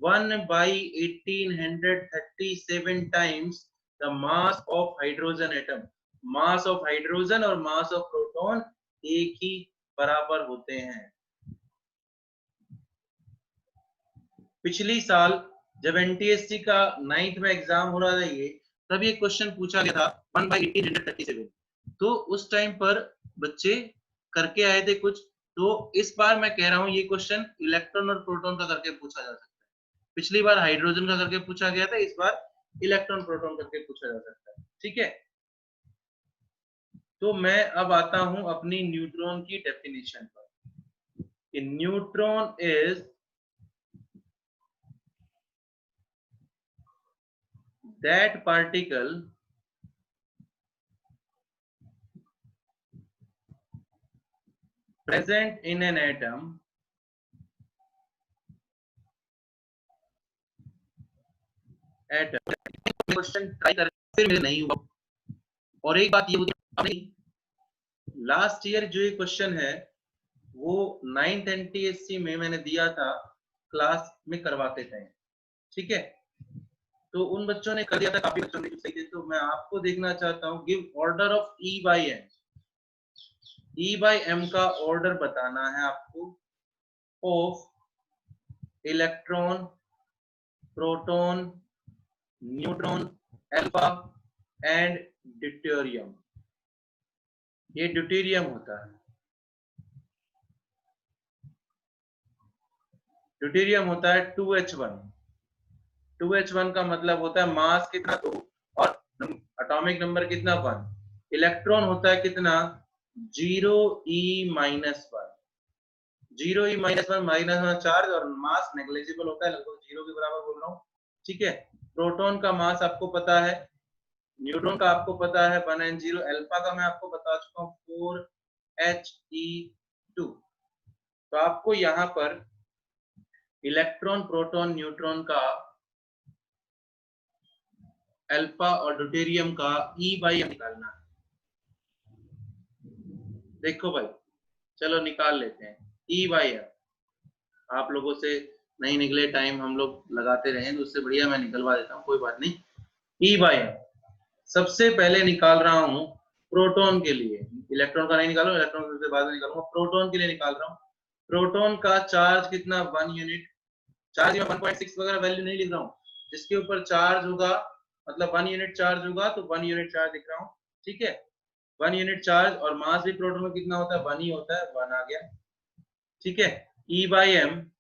1/1837 times the mass of hydrogen atom। Mass of hydrogen और मास of proton एक ही बराबर होते हैं। पिछली साल जब NTSC का 9th में एग्जाम हो रहा था ये, तब ये क्वेश्चन पूछा गया था 1/1837। तो उस टाइम पर बच्चे करके आए थे कुछ। तो इस बार मैं कह रहा हूं ये क्वेश्चन इलेक्ट्रॉन और प्रोटॉन का करके पूछा जा सकता है। पिछली बार हाइड्रोजन का करके पूछा गया था, इस बार इलेक्ट्रॉन प्रोटॉन करके पूछा जा सकता है। ठीक है, तो मैं अब आता हूं अपनी न्यूट्रॉन की डेफिनेशन पर। Neutron is that particle present in an atom question try कर, फिर मेरे नहीं हुआ। और एक बात ये होती, लास्ट ईयर जो ये क्वेश्चन है वो 9th एनटीएससी में मैंने दिया था, क्लास में करवाते थे। ठीक है, तो उन बच्चों ने कर दिया था, काफी बच्चों ने सही थे। तो मैं आपको देखना चाहता हूँ, give order of E by M. E by M का ऑर्डर बताना है आपको of electron, proton, neutron, alpha and deuterium. ये ड्यूटेरियम होता है, ड्यूटेरियम होता है 2H1। 2H1 का मतलब होता है मास कितना 2 और एटॉमिक नंबर कितना 1। इलेक्ट्रॉन होता है कितना 0e-1। 0e-1 -1 चार्ज और मास नेग्लिजिबल होता है, लगभग 0 के बराबर बोल रहा हूँ। ठीक है, प्रोटॉन का मास आपको पता है, न्यूट्रॉन का आपको पता है 1n0, अल्फा का मैं आपको बता चुका हूँ 4He2। तो आपको यहाँ पर इलेक्ट्रॉन, प्रोटॉन, न्यूट्रॉन का, अल्फा और ड्यूटेरियम का ई बाई एम निकालना है। देखो भाई, चलो निकाल लेते हैं ई बाई एम। आप लोगों से नहीं निकले, टाइम हम लोग लगाते रहे, तो उससे बढ़िया मैं निकलवा देता हूँ, कोई बात नहीं। ई बाई एम सबसे पहले निकाल रहा हूँ प्रोटॉन के लिए, इलेक्ट्रॉन का नहीं निकालूंगा, इलेक्ट्रॉन से बाद में निकालूंगा। प्रोटॉन के लिए निकाल रहा हूँ। प्रोटॉन का चार्ज कितना 1 यूनिट। चार्ज में 1.6 वगैरह वैल्यू नहीं लिख रहा हूँ, जिसके ऊपर चार्ज होगा मतलब 1 यूनिट चार्ज होगा तो 1 यूनिट चार्ज लिख रहा हूँ। ठीक है, 1 यूनिट चार्ज। और मास भी प्रोटॉन में कितना होता है 1 ही होता है, 1 आ गया। ठीक है, ई बाई एम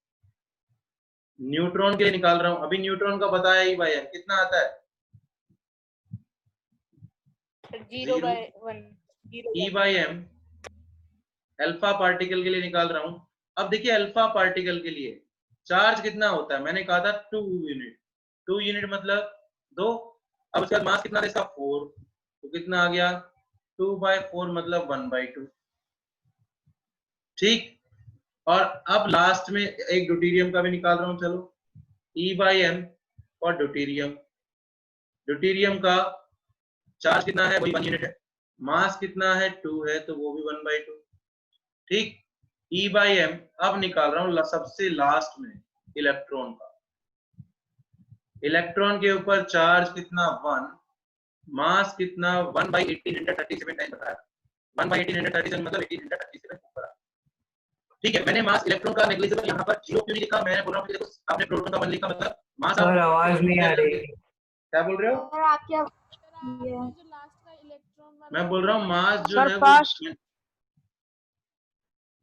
न्यूट्रॉन के लिए निकाल रहा हूँ। अभी न्यूट्रॉन का बताया ई बाई एम कितना आता है 0/1। ई बाई एम अल्फा पार्टिकल के लिए निकाल रहा हूँ। अब देखिए अल्फा पार्टिकल के लिए चार्ज कितना होता है, मैंने कहा था 2 यूनिट। 2 यूनिट मतलब 2। अब उसका मास कितना था इसका 4, तो कितना आ गया 2/4 मतलब 1/2। ठीक, और अब लास्ट में एक ड्यूटेरियम का भी निकाल रहा हूँ। चलो ई बाई एम और ड्यूटेरियम। ड्यूटेरियम का चार्ज कितना है, वही 1 यूनिट है। मास कितना है 2 है, तो वो भी 1/2। ठीक, ई बाई एम। अब निकाल रहा हूँ सबसे लास्ट में इलेक्ट्रॉन का। इलेक्ट्रॉन के ऊपर चार्ज कितना 1, मास कितना 1/1837 टाइम बताया। 1/1837 मतलब 1837 ऊपर। ठीक है, मैंने मास इलेक्ट्रॉन का नेग्लिजिबल यहाँ पर 0 क्यों नहीं लिखा, मैं बोल रहा हूँ कि देखो आपने प्रोटॉन का 1 लिखा मतलब मास। सर आवाज नहीं आ रही। क्या बोल रहे हो? सर आपकी जो लास्ट का इलेक्ट्रॉन वाला मैं बोल रहा हूँ मास जो सर है फर्स्ट वो,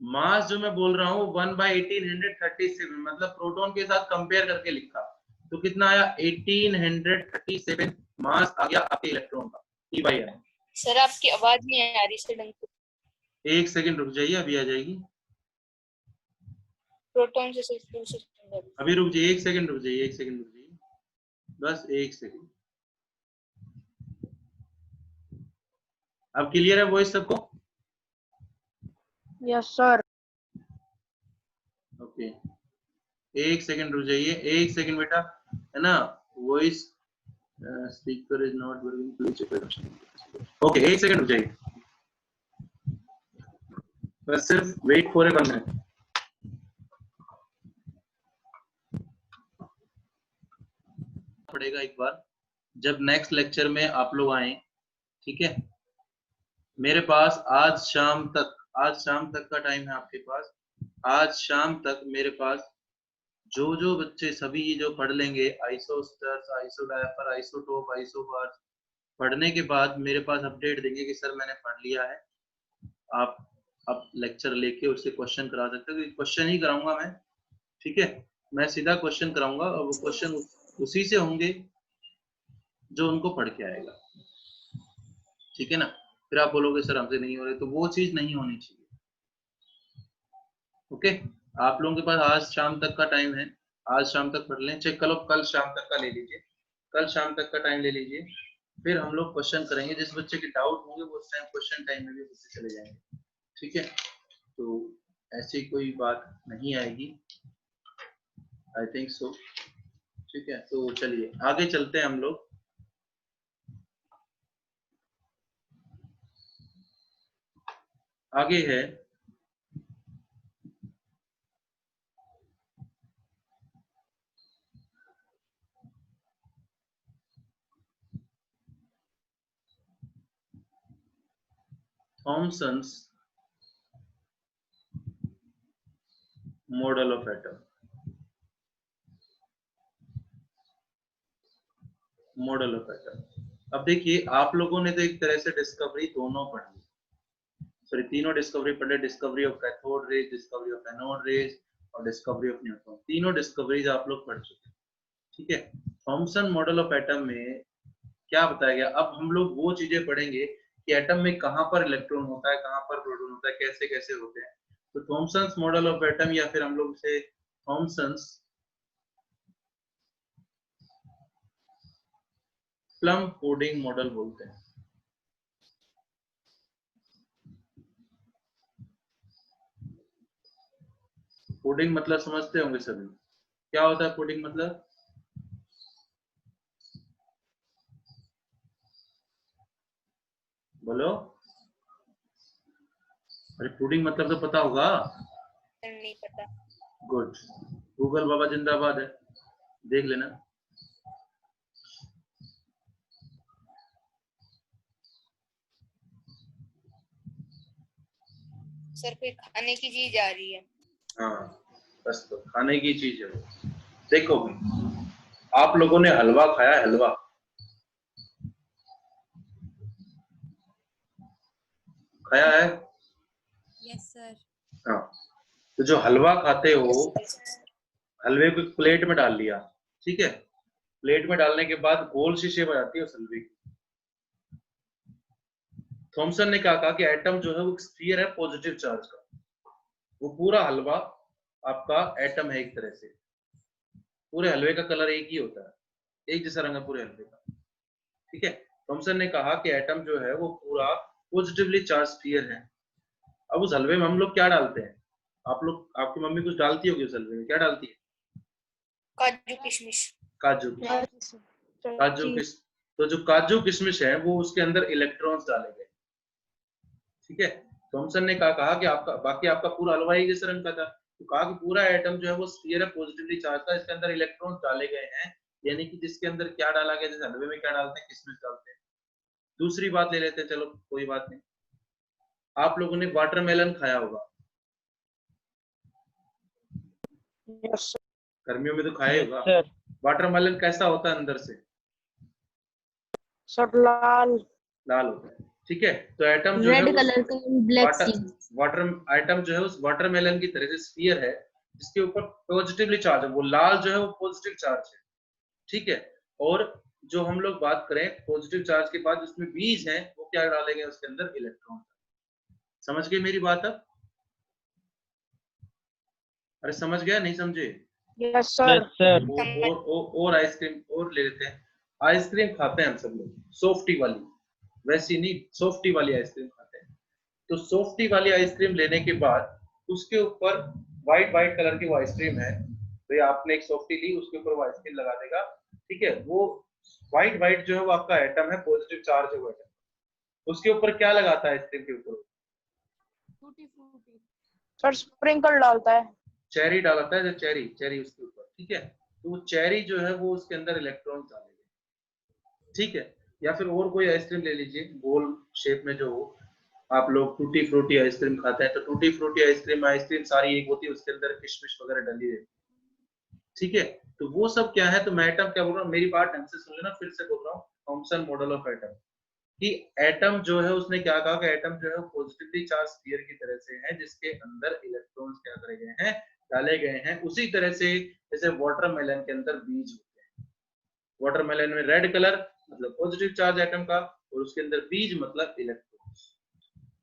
मास जो मैं बोल रहा हूँ 1/1837 मतलब प्रोटॉन के साथ कंपेयर करके लिखा, तो कितना आया 1837 मास आ गया आपके इलेक्ट्रॉन का ई बाई एम। सर आपकी आवाज नहीं आ रही सर ढंग से। एक सेकंड रुक जाइए, अभी आ जाएगी। प्रोटॉन से सिस्टम अभी रुक जाइए, एक सेकंड रुक जाइए, एक सेकंड रुक जाइए, बस एक सेकंड। अब क्लियर है वॉइस सबको? Yes sir. ओके, एक सेकंड रुक जाइए, एक सेकंड बेटा, है ना। Voice speaker is not working, please check. Okay, एक सेकंड रुक जाइए, बस सिर्फ वेट फॉर ए 1 मिनट। पड़ेगा एक बार जब नेक्स्ट लेक्चर में आप लोग आए, ठीक है। मेरे पास आज शाम तक का टाइम है आपके पास। आज शाम तक मेरे पास जो बच्चे सभी ये जो पढ़ लेंगे आइसोस्टर्स, आइसोडायपर, आइसोटोप, आइसोबार, पढ़ने के बाद मेरे पास अपडेट देंगे कि सर मैंने पढ़ लिया है। आप अब लेक्चर लेके उससे क्वेश्चन करा सकते हो, क्वेश्चन ही कराऊंगा मैं, ठीक है। मैं सीधा क्वेश्चन कराऊंगा और वो क्वेश्चन उसी से होंगे जो उनको पढ़ के आएगा, ठीक है ना। फिर आप बोलोगे सर हमसे नहीं हो रहे, तो वो चीज नहीं होनी चाहिए। ओके, आप लोगों के पास आज शाम तक का टाइम है, आज शाम तक पढ़ लें। चेक करो, कल शाम तक का ले लीजिए, कल शाम तक का टाइम ले लीजिए। फिर हम लोग क्वेश्चन करेंगे, जिस बच्चे के डाउट होंगे वो उस टाइम क्वेश्चन टाइम में भी मुझसे चले जाएंगे, ठीक है। तो ऐसी कोई बात नहीं आएगी, आई थिंक सो, ठीक है। तो चलिए आगे चलते हैं हम लोग। आगे है Thomson's model of atom. Model of atom. अब देखिए, आप लोगों ने तो एक तरह से डिस्कवरी दोनों पढ़ी, सॉरी तीनों डिस्कवरी पढ़े, discovery of cathode rays, discovery of anode rays और डिस्कवरी ऑफ न्यूट्रॉन। तीनों डिस्कवरीज आप लोग पढ़ चुके हैं, ठीक है। थॉमसन मॉडल ऑफ एटम में क्या बताया गया, अब हम लोग वो चीजें पढ़ेंगे कि एटम में कहां पर इलेक्ट्रॉन होता है, कहां पर प्रोटॉन होता है, कैसे कैसे होते हैं। तो थॉमसन्स मॉडल ऑफ एटम, या फिर हम लोग इसे थॉमसन्स प्लम पुडिंग मॉडल बोलते हैं। पुडिंग मतलब समझते होंगे सभी, क्या होता है पुडिंग मतलब? बोलो, अरे पुडिंग मतलब तो पता होगा। नहीं पता। गुड, गूगल बाबा जिंदाबाद है, देख लेना। सर कोई खाने की चीज आ रही है। हाँ, बस तो खाने की चीज है वो। देखो आप लोगों ने हलवा खाया, हलवा खाया है? Yes sir. हाँ, तो जो हलवा खाते हो, हलवे को प्लेट में डाल लिया, ठीक है। प्लेट में डालने के बाद गोल सी शेप आ जाती है उस हलवे की। थॉमसन ने क्या कहा कि एटम जो है वो स्फीयर है पॉजिटिव चार्ज का। वो पूरा हलवा आपका एटम है एक तरह से। पूरे हलवे का कलर एक ही होता है, एक जैसा रंग है पूरे हलवे का, ठीक है। थॉमसन ने कहा कि एटम जो है वो पूरा पॉजिटिवली चार्ज स्फीयर है। अब उस हलवे में हम लोग क्या डालते हैं? आप लोग, आपकी मम्मी कुछ डालती होगी उस हलवे में, क्या डालती है? काजू किशमिश। काजू, काजू किश तो जो काजू किशमिश है वो उसके अंदर इलेक्ट्रॉन्स डाले गए, ठीक है। थॉमसन ने कहा कि आपका बाकी आपका पूरा हलवा ही किस रंग का था, तो कहा कि पूरा एटम जो है वो स्फीयर है पॉजिटिवली चार्ज का, इसके अंदर इलेक्ट्रॉन्स डाले गए हैं। यानी कि जिसके अंदर क्या डाला गया, जैसे हलवे में क्या डालते हैं, किशमिश डालते हैं। दूसरी बात ले लेते हैं, चलो कोई बात नहीं। आप लोगों ने वाटरमेलन खाया होगा, यस गर्मियों में तो खाया होगा। वाटरमेलन कैसा होता है अंदर से? सर, लाल लाल होता है, ठीक है। तो एटम जो है रेड कलर का ब्लैक सी। वाटर एटम जो है उस वाटरमेलन की तरह से स्फीयर है, जिसके ऊपर पॉजिटिवली चार्ज है। वो लाल जो है वो पॉजिटिव चार्ज है, ठीक है। और जो हम लोग बात करें पॉजिटिव चार्ज के बाद उसमें बीज हैं, वो क्या डालेंगे उसके अंदर? इलेक्ट्रॉन। समझ गए मेरी बात अब? अरे समझ गया, नहीं समझे? Yes sir. और आइसक्रीम और ले लेते हैं। आइसक्रीम खाते हैं हम सब लोग, सॉफ्टी वाली, वैसी नहीं, सॉफ्टी वाली आइसक्रीम खाते हैं। तो सॉफ्टी वाली आइसक्रीम लेने के बाद उसके ऊपर व्हाइट व्हाइट कलर की वो आइसक्रीम है, तो ये आपने एक सॉफ्टी ली, उसके ऊपर वो आइसक्रीम लगा देगा, ठीक है। वो व्हाइट व्हाइट जो है वो आपका एटम है, पॉजिटिव चार्ज है वो एटम। उसके ऊपर क्या लगाता है आइसक्रीम के ऊपर? Tutti frutti. सर, स्प्रिंकल डालता है। चेरी डालता है, जो चेरी चेरी उसके ऊपर, ठीक है। तो वो चेरी जो है वो उसके अंदर इलेक्ट्रॉन डालेगा, ठीक है। या फिर और कोई आइसक्रीम ले लीजिए गोल शेप में जो हो, आप लोग टूटी फ्रूटी आइसक्रीम खाते हैं तो टूटी फ्रूटी आइसक्रीम सारी एक होती है, उसके अंदर किशमिश वगैरह डली रहती है, ठीक है। तो वो सब क्या है, तो मैं एटम क्या बोल रहा हूँ, मेरी बात ढंग से सुन लेना, फिर से बोल रहा हूँ, थॉमसन मॉडल ऑफ एटम, कि एटम जो है उसने क्या कहा कि एटम जो है पॉजिटिवली चार्ज स्फीयर की तरह से है, जिसके अंदर इलेक्ट्रॉन्स क्या करे गए हैं, डाले गए हैं। उसी तरह से जैसे वाटरमेलन के अंदर बीज होते हैं, वाटरमेलन में रेड कलर मतलब पॉजिटिव चार्ज एटम का, और उसके अंदर बीज मतलब इलेक्ट्रॉन्स।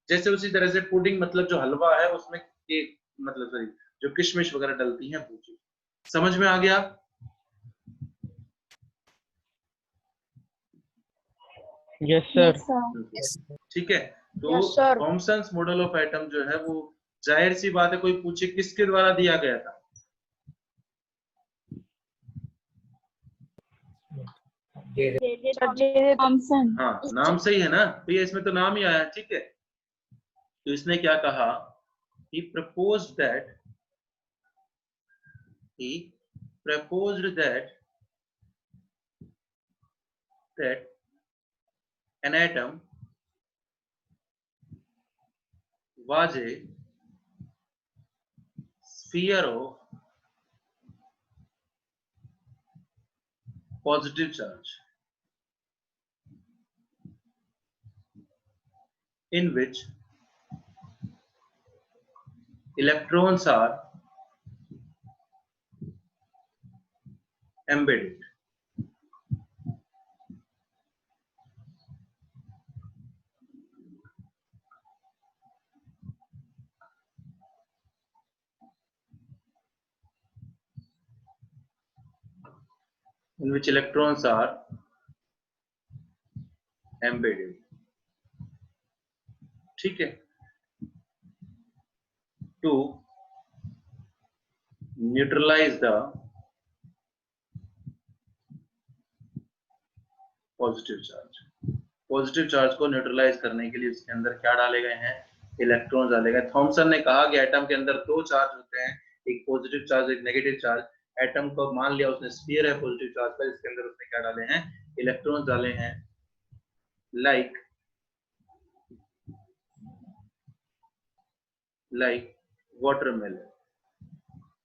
जैसे उसी तरह से पुडिंग मतलब जो हलवा है उसमें केक मतलब सॉरी जो किशमिश वगैरह डलती हैं वो चीज। समझ में आ गया? Yes sir. ठीक है। तो Yes, sir. Thomson's model of atom जो है वो जाहिर सी बात है, कोई पूछे किसके द्वारा दिया गया था? थॉमसन। हाँ, नाम सही है ना भैया, इसमें तो नाम ही आया, ठीक है। तो इसने क्या कहा, he proposed that an atom was a sphere of positive charge in which electrons are embedded. In which electrons are embedded. ठीक है। To neutralize the positive charge, positive charge को न्यूट्रलाइज करने के लिए उसके अंदर क्या डाले गए हैं, इलेक्ट्रॉन्स डाले गए। थॉमसन ने कहा कि एटम के अंदर दो चार्ज होते हैं, एक पॉजिटिव चार्ज एक नेगेटिव चार्ज। एटम को मान लिया उसने स्फीयर है पॉजिटिव चार्ज का, इसके अंदर उसने क्या डाले हैं, इलेक्ट्रॉन्स डाले हैं। लाइक वाटरमेलन,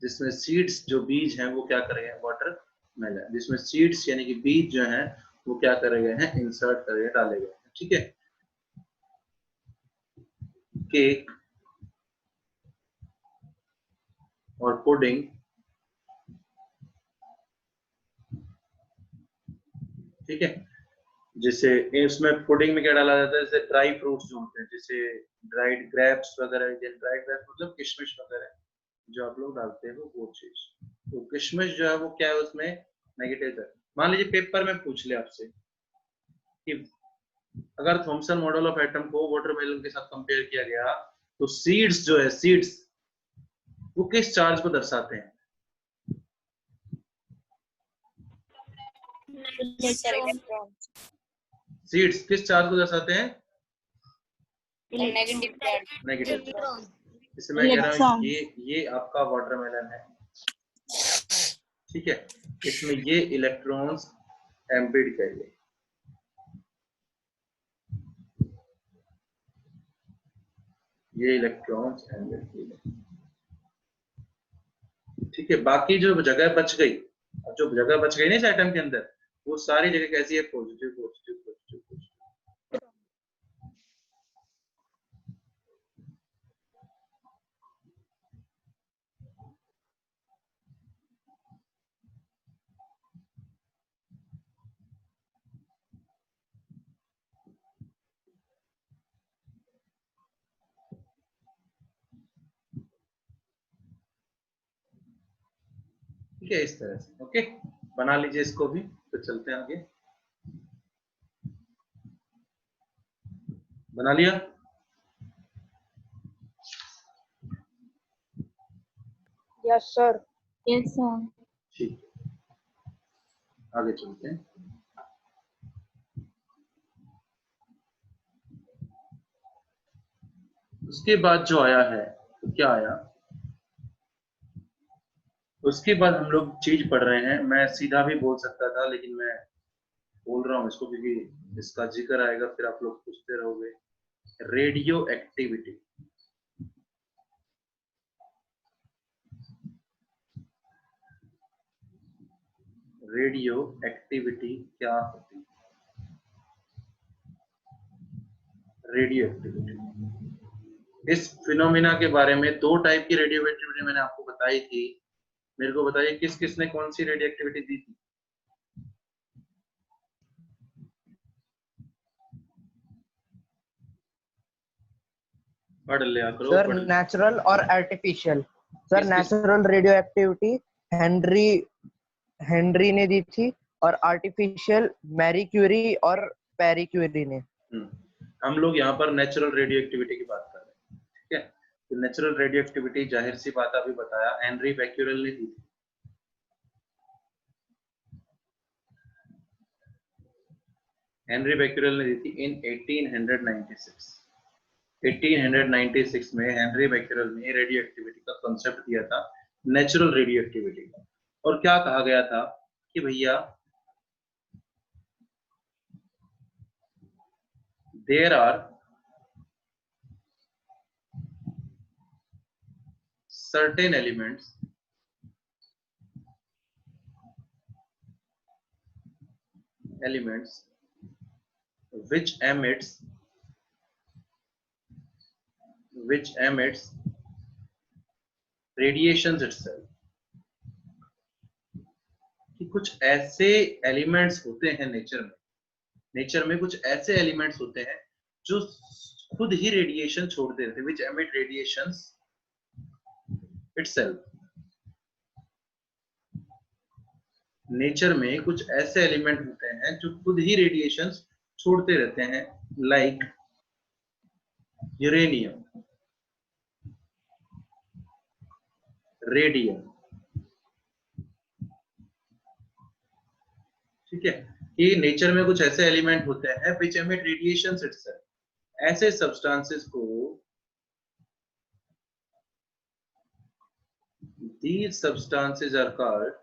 जिसमें सीड्स जो बीज हैं वो क्या करे गए, वाटरमेलन जिसमें सीड्स यानी कि बीज जो हैं वो क्या करे गए हैं, इंसर्ट करे डाले गए हैं, ठीक है। केक और पुडिंग, ठीक है। जैसे इसमें पुडिंग में क्या डाला जाता है, जैसे ड्राई फ्रूट्स जो होते हैं, जैसे ड्राइड ग्रेप्स वगैरह, ड्राइड ग्रेप्स मतलब किशमिश वगैरह जो आप लोग डालते हैं वो चीज। तो किशमिश जो है वो क्या है, उसमें नेगेटिव है। मान लीजिए पेपर में पूछ ले आपसे कि अगर थॉमसन मॉडल ऑफ एटम को वाटरमेलन के साथ कंपेयर किया गया तो सीड्स जो है, सीड्स वो किस चार्ज को दर्शाते हैं? सीड्स किस चार्ज को दर्शाते हैं? Negative charge. नेगेटिव। इससे मैं कह रहा हूँ ये आपका वाटरमेलन है, ठीक है। इसमें ये इलेक्ट्रॉन्स एम्बेड कर गए, ये इलेक्ट्रॉन्स एम्बेड किए गए, ठीक है। बाकी जो जगह बच गई, अब जो जगह बच गई ना इस एटम के अंदर, वो सारी जगह कैसी है, पॉजिटिव पॉजिटिव पॉजिटिव पॉजिटिव। ठीक है, इस तरह से ओके बना लीजिए इसको भी, तो चलते हैं आगे। बना लिया? Yes, sir. Yes sir. ठीक है, आगे चलते हैं। उसके बाद जो आया है तो क्या आया, उसके बाद हम लोग चीज पढ़ रहे हैं। मैं सीधा भी बोल सकता था लेकिन मैं बोल रहा हूँ इसको क्योंकि इसका जिक्र आएगा, फिर आप लोग पूछते रहोगे रेडियो एक्टिविटी। रेडियो एक्टिविटी क्या होती है? रेडियो एक्टिविटी, इस फिनोमिना के बारे में दो टाइप की रेडियो एक्टिविटी मैंने आपको बताई थी। मेरे को बताइए किस किसने कौन सी रेडियो एक्टिविटी दी थी? पढ़ लिया करो। सर नेचुरल और artificial. Sir natural radio activity Henry ने दी थी और आर्टिफिशियल मैरी क्यूरी और पेरी क्यूरी ने। हम लोग यहाँ पर नेचुरल रेडियो एक्टिविटी की बात कर रहे हैं, ठीक है। तो नेचुरल रेडियो एक्टिविटी जाहिर सी बात अभी बताया हेनरी बैक्यूरेल ने दी थी। हेनरी बैक्यूरेल ने दी थी इन 1896। 1896 में हेनरी बैक्यूरेल ने रेडियो एक्टिविटी का कॉन्सेप्ट दिया था, नेचुरल रेडियो एक्टिविटी का। और क्या कहा गया था कि भैया there are certain elements which emits radiations itself, कि कुछ ऐसे एलिमेंट्स होते हैं नेचर में कुछ ऐसे एलिमेंट्स होते हैं जो खुद ही रेडिएशन छोड़ देते हैं, which emit radiations itself। Nature में कुछ ऐसे एलिमेंट होते हैं जो खुद ही रेडिएशन छोड़ते रहते हैं, लाइक यूरेनियम, रेडियम, ठीक है। कि नेचर में कुछ ऐसे एलिमेंट होते हैं which emit radiations itself। ऐसे सब्सटेंसेस को these substances are called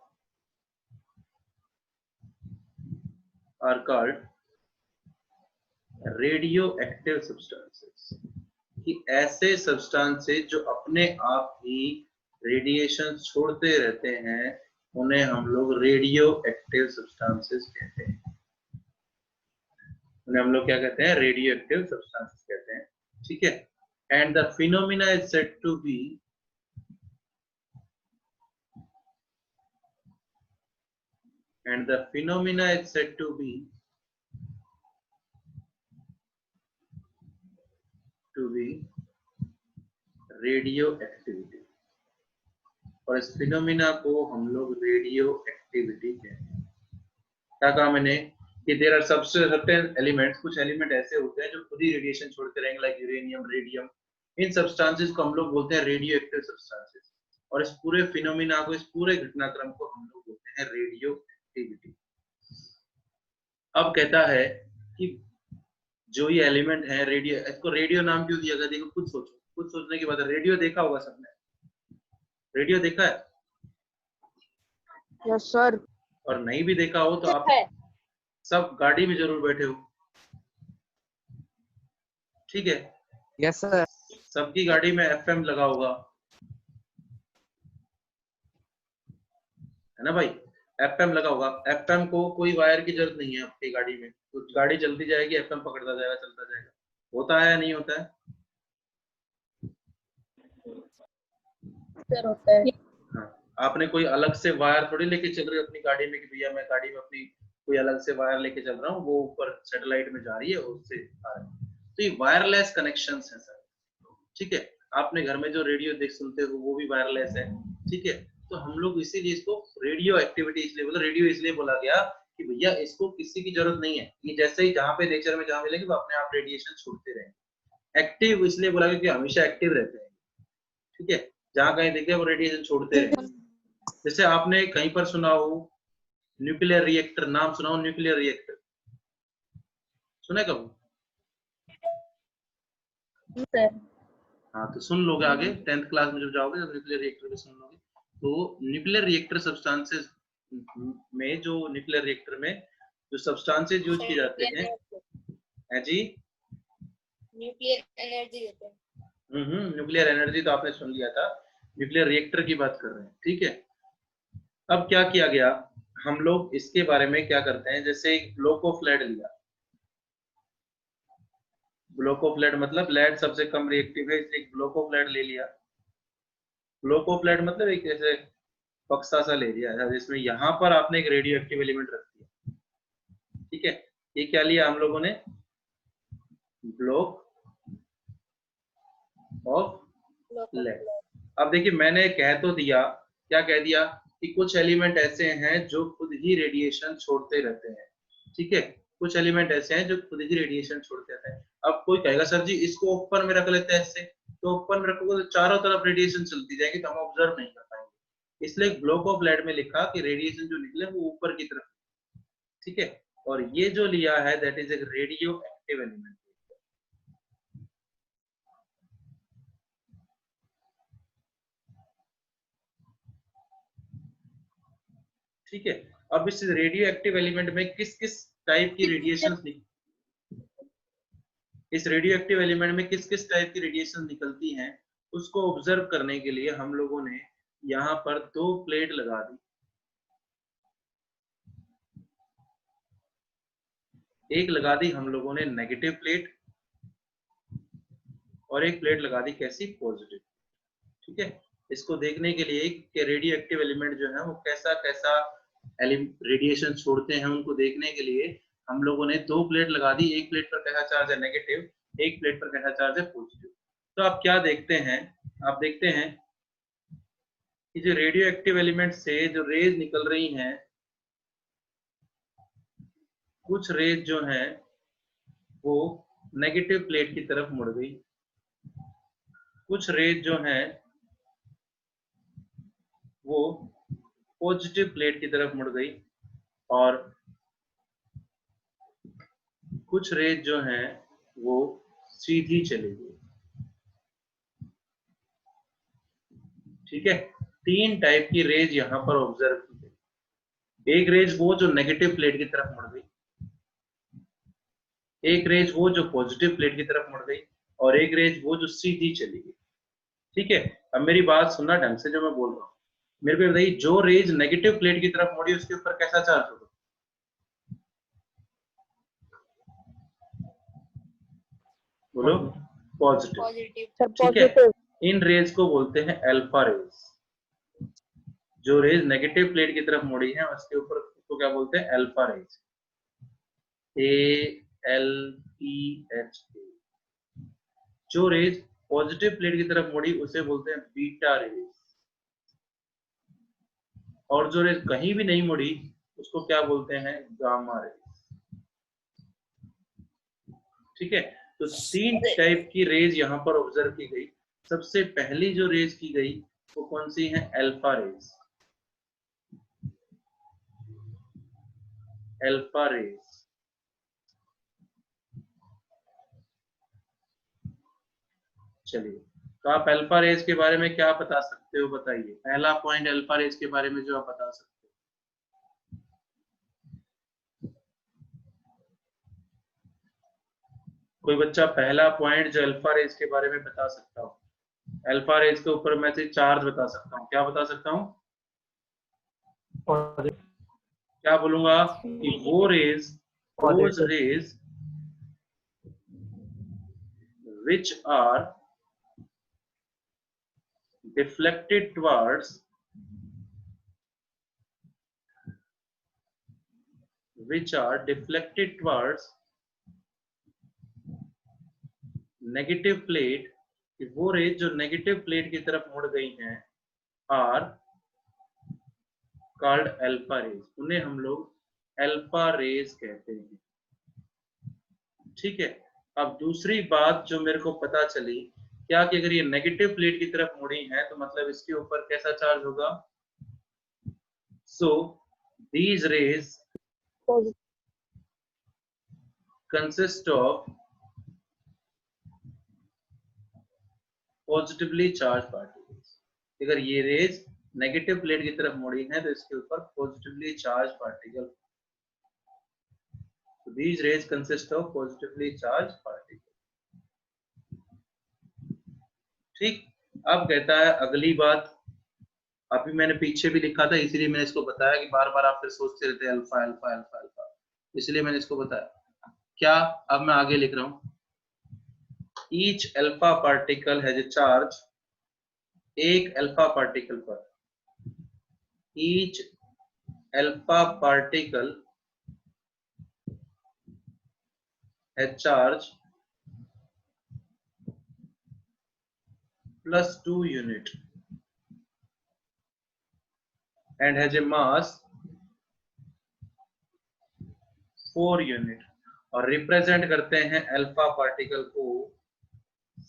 radioactive substances। कि ऐसे सब्सटेंसेस जो अपने आप ही रेडिएशन छोड़ते रहते हैं उन्हें हम लोग रेडियो एक्टिव सब्सटेंसेस कहते हैं। उन्हें हम लोग क्या कहते हैं? रेडियो एक्टिव सब्सटेंसेस कहते हैं, ठीक है। And the phenomena is said to be radioactivity. और इस फिनोमिना को हम लोग रेडियो एक्टिविटी कहते हैं। क्या कहा मैंने कि देयर आर सर्टेन एलिमेंट्स, कुछ एलिमेंट ऐसे होते हैं जो खुद ही रेडिएशन छोड़ते रहेंगे, लाइक यूरेनियम, रेडियम। इन सब्सटेंसेस को हम लोग बोलते हैं रेडियो एक्टिव सब्सटेंसेस। और इस पूरे फिनोमिना को, इस पूरे घटनाक्रम को हम लोग बोलते हैं रेडियो एक्टिविटी। अब कहता है कि जो ये एलिमेंट है रेडियो, इसको रेडियो नाम क्यों दिया गया? देखो खुद सोचो, खुद सोचने की बात है। रेडियो देखा होगा सबने, रेडियो देखा है? Yes sir. और नहीं भी देखा हो तो आप सब गाड़ी में जरूर बैठे हो, ठीक है। Yes sir. सबकी गाड़ी में एफएम लगा होगा, है ना भाई? एफएम लगा होगा। एफएम को कोई वायर की जरूरत नहीं है आपकी गाड़ी में, तो गाड़ी चलती जाएगी, एफएम पकड़ता जाएगा, चलता जाएगा। होता है या नहीं होता है? सर होता है। हाँ, आपने कोई अलग से वायर थोड़ी लेके चल रहे हो अपनी गाड़ी में कि भैया मैं गाड़ी में अपनी कोई अलग से वायर लेके चल रहा हूँ, वो ऊपर सैटेलाइट में जा रही है, उससे आ रहा है। तो ये वायरलेस कनेक्शंस हैं सर, ठीक है। आपने घर में जो रेडियो देख सुनते हो वो भी वायरलेस है, ठीक है। तो हम लोग इसीलिए इसको रेडियो एक्टिविटी इसलिए बोला, रेडियो इसलिए बोला गया कि भैया इसको किसी की जरूरत नहीं है, ये जैसे ही जहाँ पे नेचर में जहाँ मिलेगी वो अपने आप रेडिएशन छोड़ते रहेंगे। एक्टिव इसलिए बोला गया कि हमेशा एक्टिव रहते हैं, ठीक है। जहाँ कहीं देखे वो रेडिएशन छोड़ते रहेंगे। जैसे आपने कहीं पर सुना हो न्यूक्लियर रिएक्टर, नाम सुना हो न्यूक्लियर रिएक्टर, सुना कब? हाँ, तो सुन लोगे आगे 10th क्लास में जब जाओगे जब न्यूक्लियर रिएक्टर में सुन लोगे। तो न्यूक्लियर रिएक्टर सब्सटेंसेस में, जो न्यूक्लियर रिएक्टर में जो सब्सटेंसेस यूज किए जाते हैं, है जी, न्यूक्लियर एनर्जी देते हैं। न्यूक्लियर एनर्जी तो आपने सुन लिया था, न्यूक्लियर रिएक्टर की बात कर रहे हैं, ठीक है। अब क्या किया गया, हम लोग इसके बारे में क्या करते हैं, जैसे एक ब्लॉक ऑफ लेड लिया, ब्लॉक ऑफ लेड मतलब लेड सबसे कम रिएक्टिव है, इसलिए एक ब्लॉक ऑफ लेड ले लिया। ब्लॉक ऑफ लेड मतलब एक ऐसे बक्सा सा ले लिया जिसमें यहाँ पर आपने एक रेडियो एक्टिव एलिमेंट रख दिया, ठीक है। ये क्या लिया हम लोगों ने, ब्लॉक ऑफ लेड। अब देखिए मैंने कह तो दिया, क्या कह दिया कि कुछ एलिमेंट ऐसे हैं जो खुद ही रेडिएशन छोड़ते रहते हैं, ठीक है। कुछ एलिमेंट ऐसे हैं जो खुद ही रेडिएशन छोड़ते रहते हैं। अब कोई कहेगा सर जी इसको ओपन में रख लेते हैं ऐसे, तो ओपन में रखोगे तो चारों तरफ रेडिएशन चलती जाएगी तो हम ऑब्जर्व नहीं कर पाएंगे, इसलिए ब्लॉक ऑफ लेड में लिखा कि रेडिएशन जो निकले वो ऊपर की तरफ, ठीक है। और ये जो लिया है that is a radio active element, ठीक है। अब इस रेडियो एक्टिव एलिमेंट में किस किस टाइप की रेडिएशन, इस रेडियो एक्टिव एलिमेंट में किस किस टाइप की रेडिएशन निकलती हैं उसको ऑब्जर्व करने के लिए हम लोगों ने यहाँ पर 2 प्लेट लगा दी। एक लगा दी हम लोगों ने नेगेटिव प्लेट और एक प्लेट लगा दी कैसी, पॉजिटिव, ठीक है। इसको देखने के लिए कि रेडियो एक्टिव एलिमेंट जो है वो कैसा कैसा रेडिएशन छोड़ते हैं, उनको देखने के लिए हम लोगों ने 2 प्लेट लगा दी। एक प्लेट पर कैसा चार्ज है, नेगेटिव, एक प्लेट पर कैसा चार्ज है, पॉजिटिव। तो आप क्या देखते हैं, आप देखते हैं कि जो रेडियो एक्टिव एलिमेंट से जो रेज निकल रही हैं, कुछ रेज जो हैं वो नेगेटिव प्लेट की तरफ मुड़ गई, कुछ रेज जो हैं वो पॉजिटिव प्लेट की तरफ मुड़ गई, और कुछ रेज जो हैं वो सीधी चली गई, ठीक है। 3 टाइप की रेज यहाँ पर ऑब्जर्व की गई। एक रेज वो जो नेगेटिव प्लेट की तरफ मुड़ गई, एक रेज वो जो पॉजिटिव प्लेट की तरफ मुड़ गई, और एक रेज वो जो सीधी चली गई, ठीक है। अब मेरी बात सुनना ढंग से, जो मैं बोल रहा हूँ मेरे को बताइए, जो रेज नेगेटिव प्लेट की तरफ मुड़ी उसके ऊपर कैसा चार्ज होगा, बोलो, पॉजिटिव, पॉजिटिव। ठीक है। इन रेज को बोलते हैं अल्फा रेज। जो रेज नेगेटिव प्लेट की तरफ मुड़ी है उसके ऊपर उसको क्या बोलते हैं, अल्फा रेज, ALPHA। जो रेज पॉजिटिव प्लेट की तरफ मुड़ी उसे बोलते हैं बीटा रेज, और जो रेज कहीं भी नहीं मुड़ी उसको क्या बोलते हैं, गामा रेज, ठीक है। तो 3 टाइप की रेज यहाँ पर ऑब्जर्व की गई। सबसे पहली जो रेज की गई वो कौन सी है, अल्फा रेज, अल्फा रेज। चलिए, तो आप अल्फा रेज के बारे में क्या बता सकते हो, बताइए। पहला पॉइंट अल्फा रेज के बारे में जो आप बता सकते हो, कोई बच्चा पहला पॉइंट जो अल्फा रेज के बारे में बता सकता हो। अल्फा रेज के ऊपर मैं से चार्ज बता सकता हूँ, क्या बता सकता हूँ, क्या बोलूंगा कि वो rays, those rays which are deflected towards negative plate, वो रेज जो नेगेटिव प्लेट की तरफ मुड़ गई हैं, आर कॉल्ड अल्फा रेज, उन्हें हम लोग अल्फा रेज कहते हैं, ठीक है। अब दूसरी बात जो मेरे को पता चली, क्या कि अगर ये नेगेटिव प्लेट की तरफ मुड़ी है तो मतलब इसके ऊपर कैसा चार्ज होगा, so these raise consist of positively charge particles. अगर ये रेज नेगेटिव प्लेट की तरफ मुड़ी है तो इसके ऊपर positively charge particle, so these rays consist of positively charged particles, ठीक, अब कहता है अगली बात, अभी मैंने पीछे भी लिखा था इसीलिए मैंने इसको बताया कि बार बार आप फिर सोचते रहते हैं अल्फा अल्फा अल्फा अल्फा, इसलिए मैंने इसको बताया। क्या, अब मैं आगे लिख रहा हूं, each alpha particle has a charge, एक अल्फा पार्टिकल पर, each alpha particle has charge +2 unit and has a mass 4 unit, और रिप्रेजेंट करते हैं अल्फा पार्टिकल को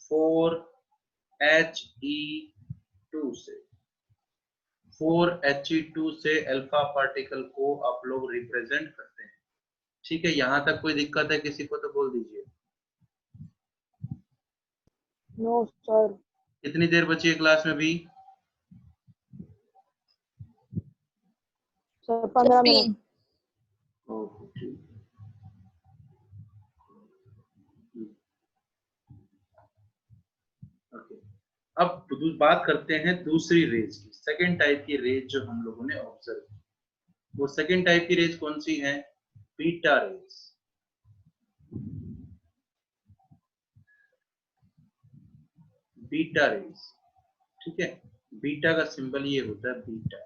4He2 से। 4He2 से अल्फा पार्टिकल को आप लोग रिप्रेजेंट करते हैं। ठीक है, यहां तक कोई दिक्कत है किसी को तो बोल दीजिए। No sir. कितनी देर बची है क्लास में भी? Sir 15 minute. ओके, ठीक। ओके, अब बात करते हैं दूसरी रेज की, सेकेंड टाइप की रेज जो हम लोगों ने ऑब्जर्व की। वो सेकेंड टाइप की रेज कौन सी है? Beta raise. बीटा रेज, ठीक है, बीटा का सिंबल ये होता है बीटा।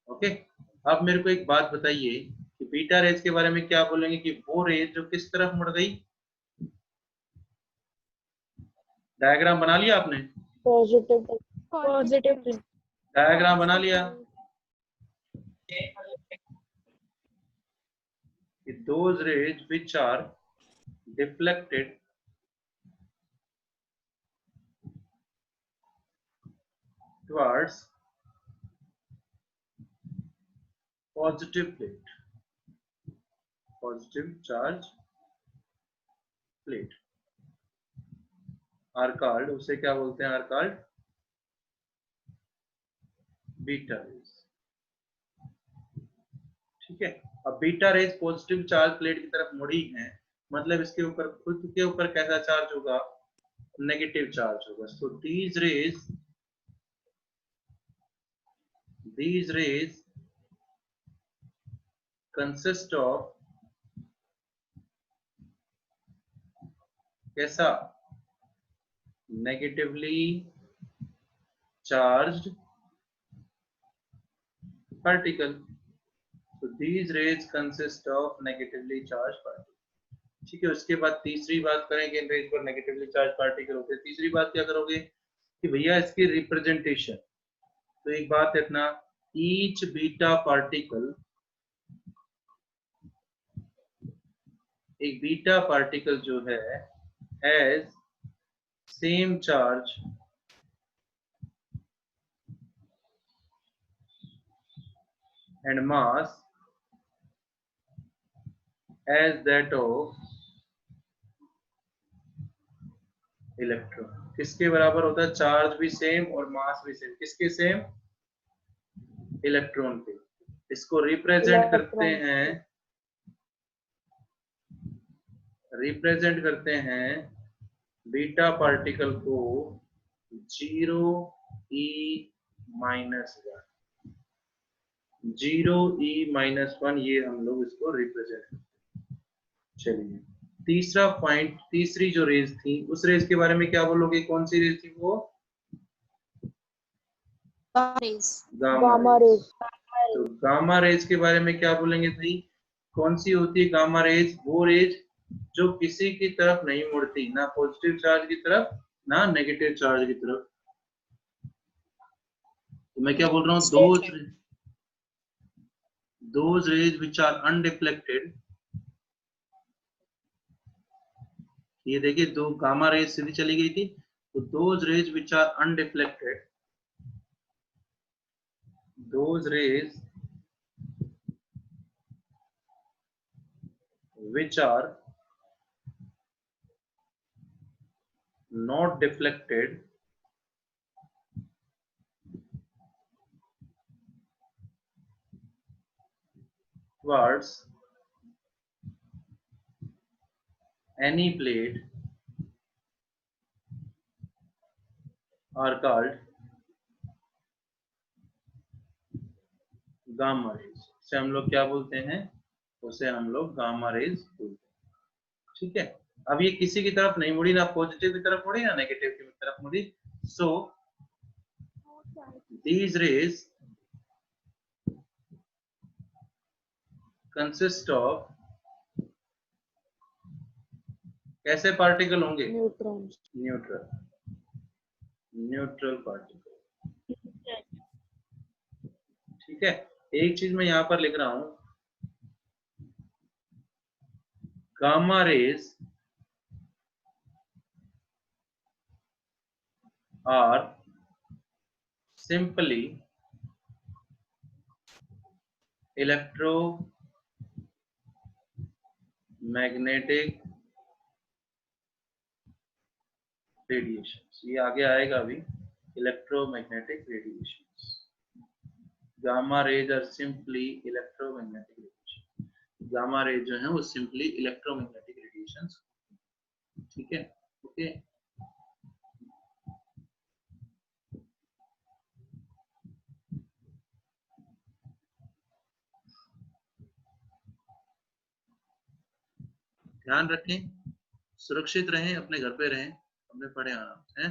ओके, अब मेरे को एक बात बताइए कि बीटा रेज के बारे में क्या बोलेंगे कि वो रेज जो किस तरफ मुड़ गई। डायग्राम बना लिया आपने? Positive positive. डायग्राम बना लिया कि those rays which are deflected towards positive plate, positive charge plate are called, उसे क्या बोलते हैं? are called beta raise. ठीक है, अब beta raise positive charge plate की तरफ मुड़ी है, मतलब इसके ऊपर, खुद के ऊपर कैसा चार्ज होगा? नेगेटिव चार्ज होगा। सो these rays consist of कैसा? Negatively charged particle. So these rays consist of negatively charged particle. ठीक है, उसके बाद तीसरी बात करेंगे इन रेज पर नेगेटिवली चार्ज पार्टिकल होते हैं। तीसरी बात क्या करोगे कि भैया इसकी रिप्रेजेंटेशन। तो एक बात रखना, ईच बीटा पार्टिकल, एक बीटा पार्टिकल जो है has same charge and mass as that of electron. किसके बराबर होता है? चार्ज भी सेम और मास भी सेम। किसके सेम? इलेक्ट्रॉन के। इसको रिप्रेजेंट करते हैं बीटा पार्टिकल को 0E-1, 0E-1, ये हम लोग इसको रिप्रेजेंट करते हैं। चलिए, तीसरा पॉइंट, तीसरी जो रेज थी उस रेज के बारे में क्या बोलोगे? कौन सी रेज थी वो? Gamma rays. तो गामा रेज के बारे में क्या बोलेंगे भाई? कौन सी होती है गामा रेज? वो रेज जो किसी की तरफ नहीं मुड़ती, ना पॉजिटिव चार्ज की तरफ ना नेगेटिव चार्ज की तरफ। तो मैं क्या बोल रहा हूँ? those rays which are undeflected, ये देखिए दो गामा रेज सीधी चली गई थी, तो those rays which are undeflected, those rays which are not deflected towards any plate are called gamma rays. से हम लोग क्या बोलते हैं, उसे हम लोग गामा रेज बोलते हैं। ठीक है, अब ये किसी की तरफ नहीं मुड़ी, ना पॉजिटिव की तरफ मुड़ी ना नेगेटिव की तरफ मुड़ी। सो these rays consist of कैसे पार्टिकल होंगे, न्यूट्रॉन्स। Neutral particle. ठीक है, एक चीज मैं यहां पर लिख रहा हूं, gamma rays are simply electromagnetic radiation. ये आगे आएगा अभी, electromagnetic radiation. Gamma rays are simply electromagnetic radiation. Gamma rays जो है वो सिंपली इलेक्ट्रोमैग्नेटिक रेडिएशन। ठीक है, ओके। ध्यान रखें, सुरक्षित रहें, अपने घर पे रहें, अपने पढ़े आराम से।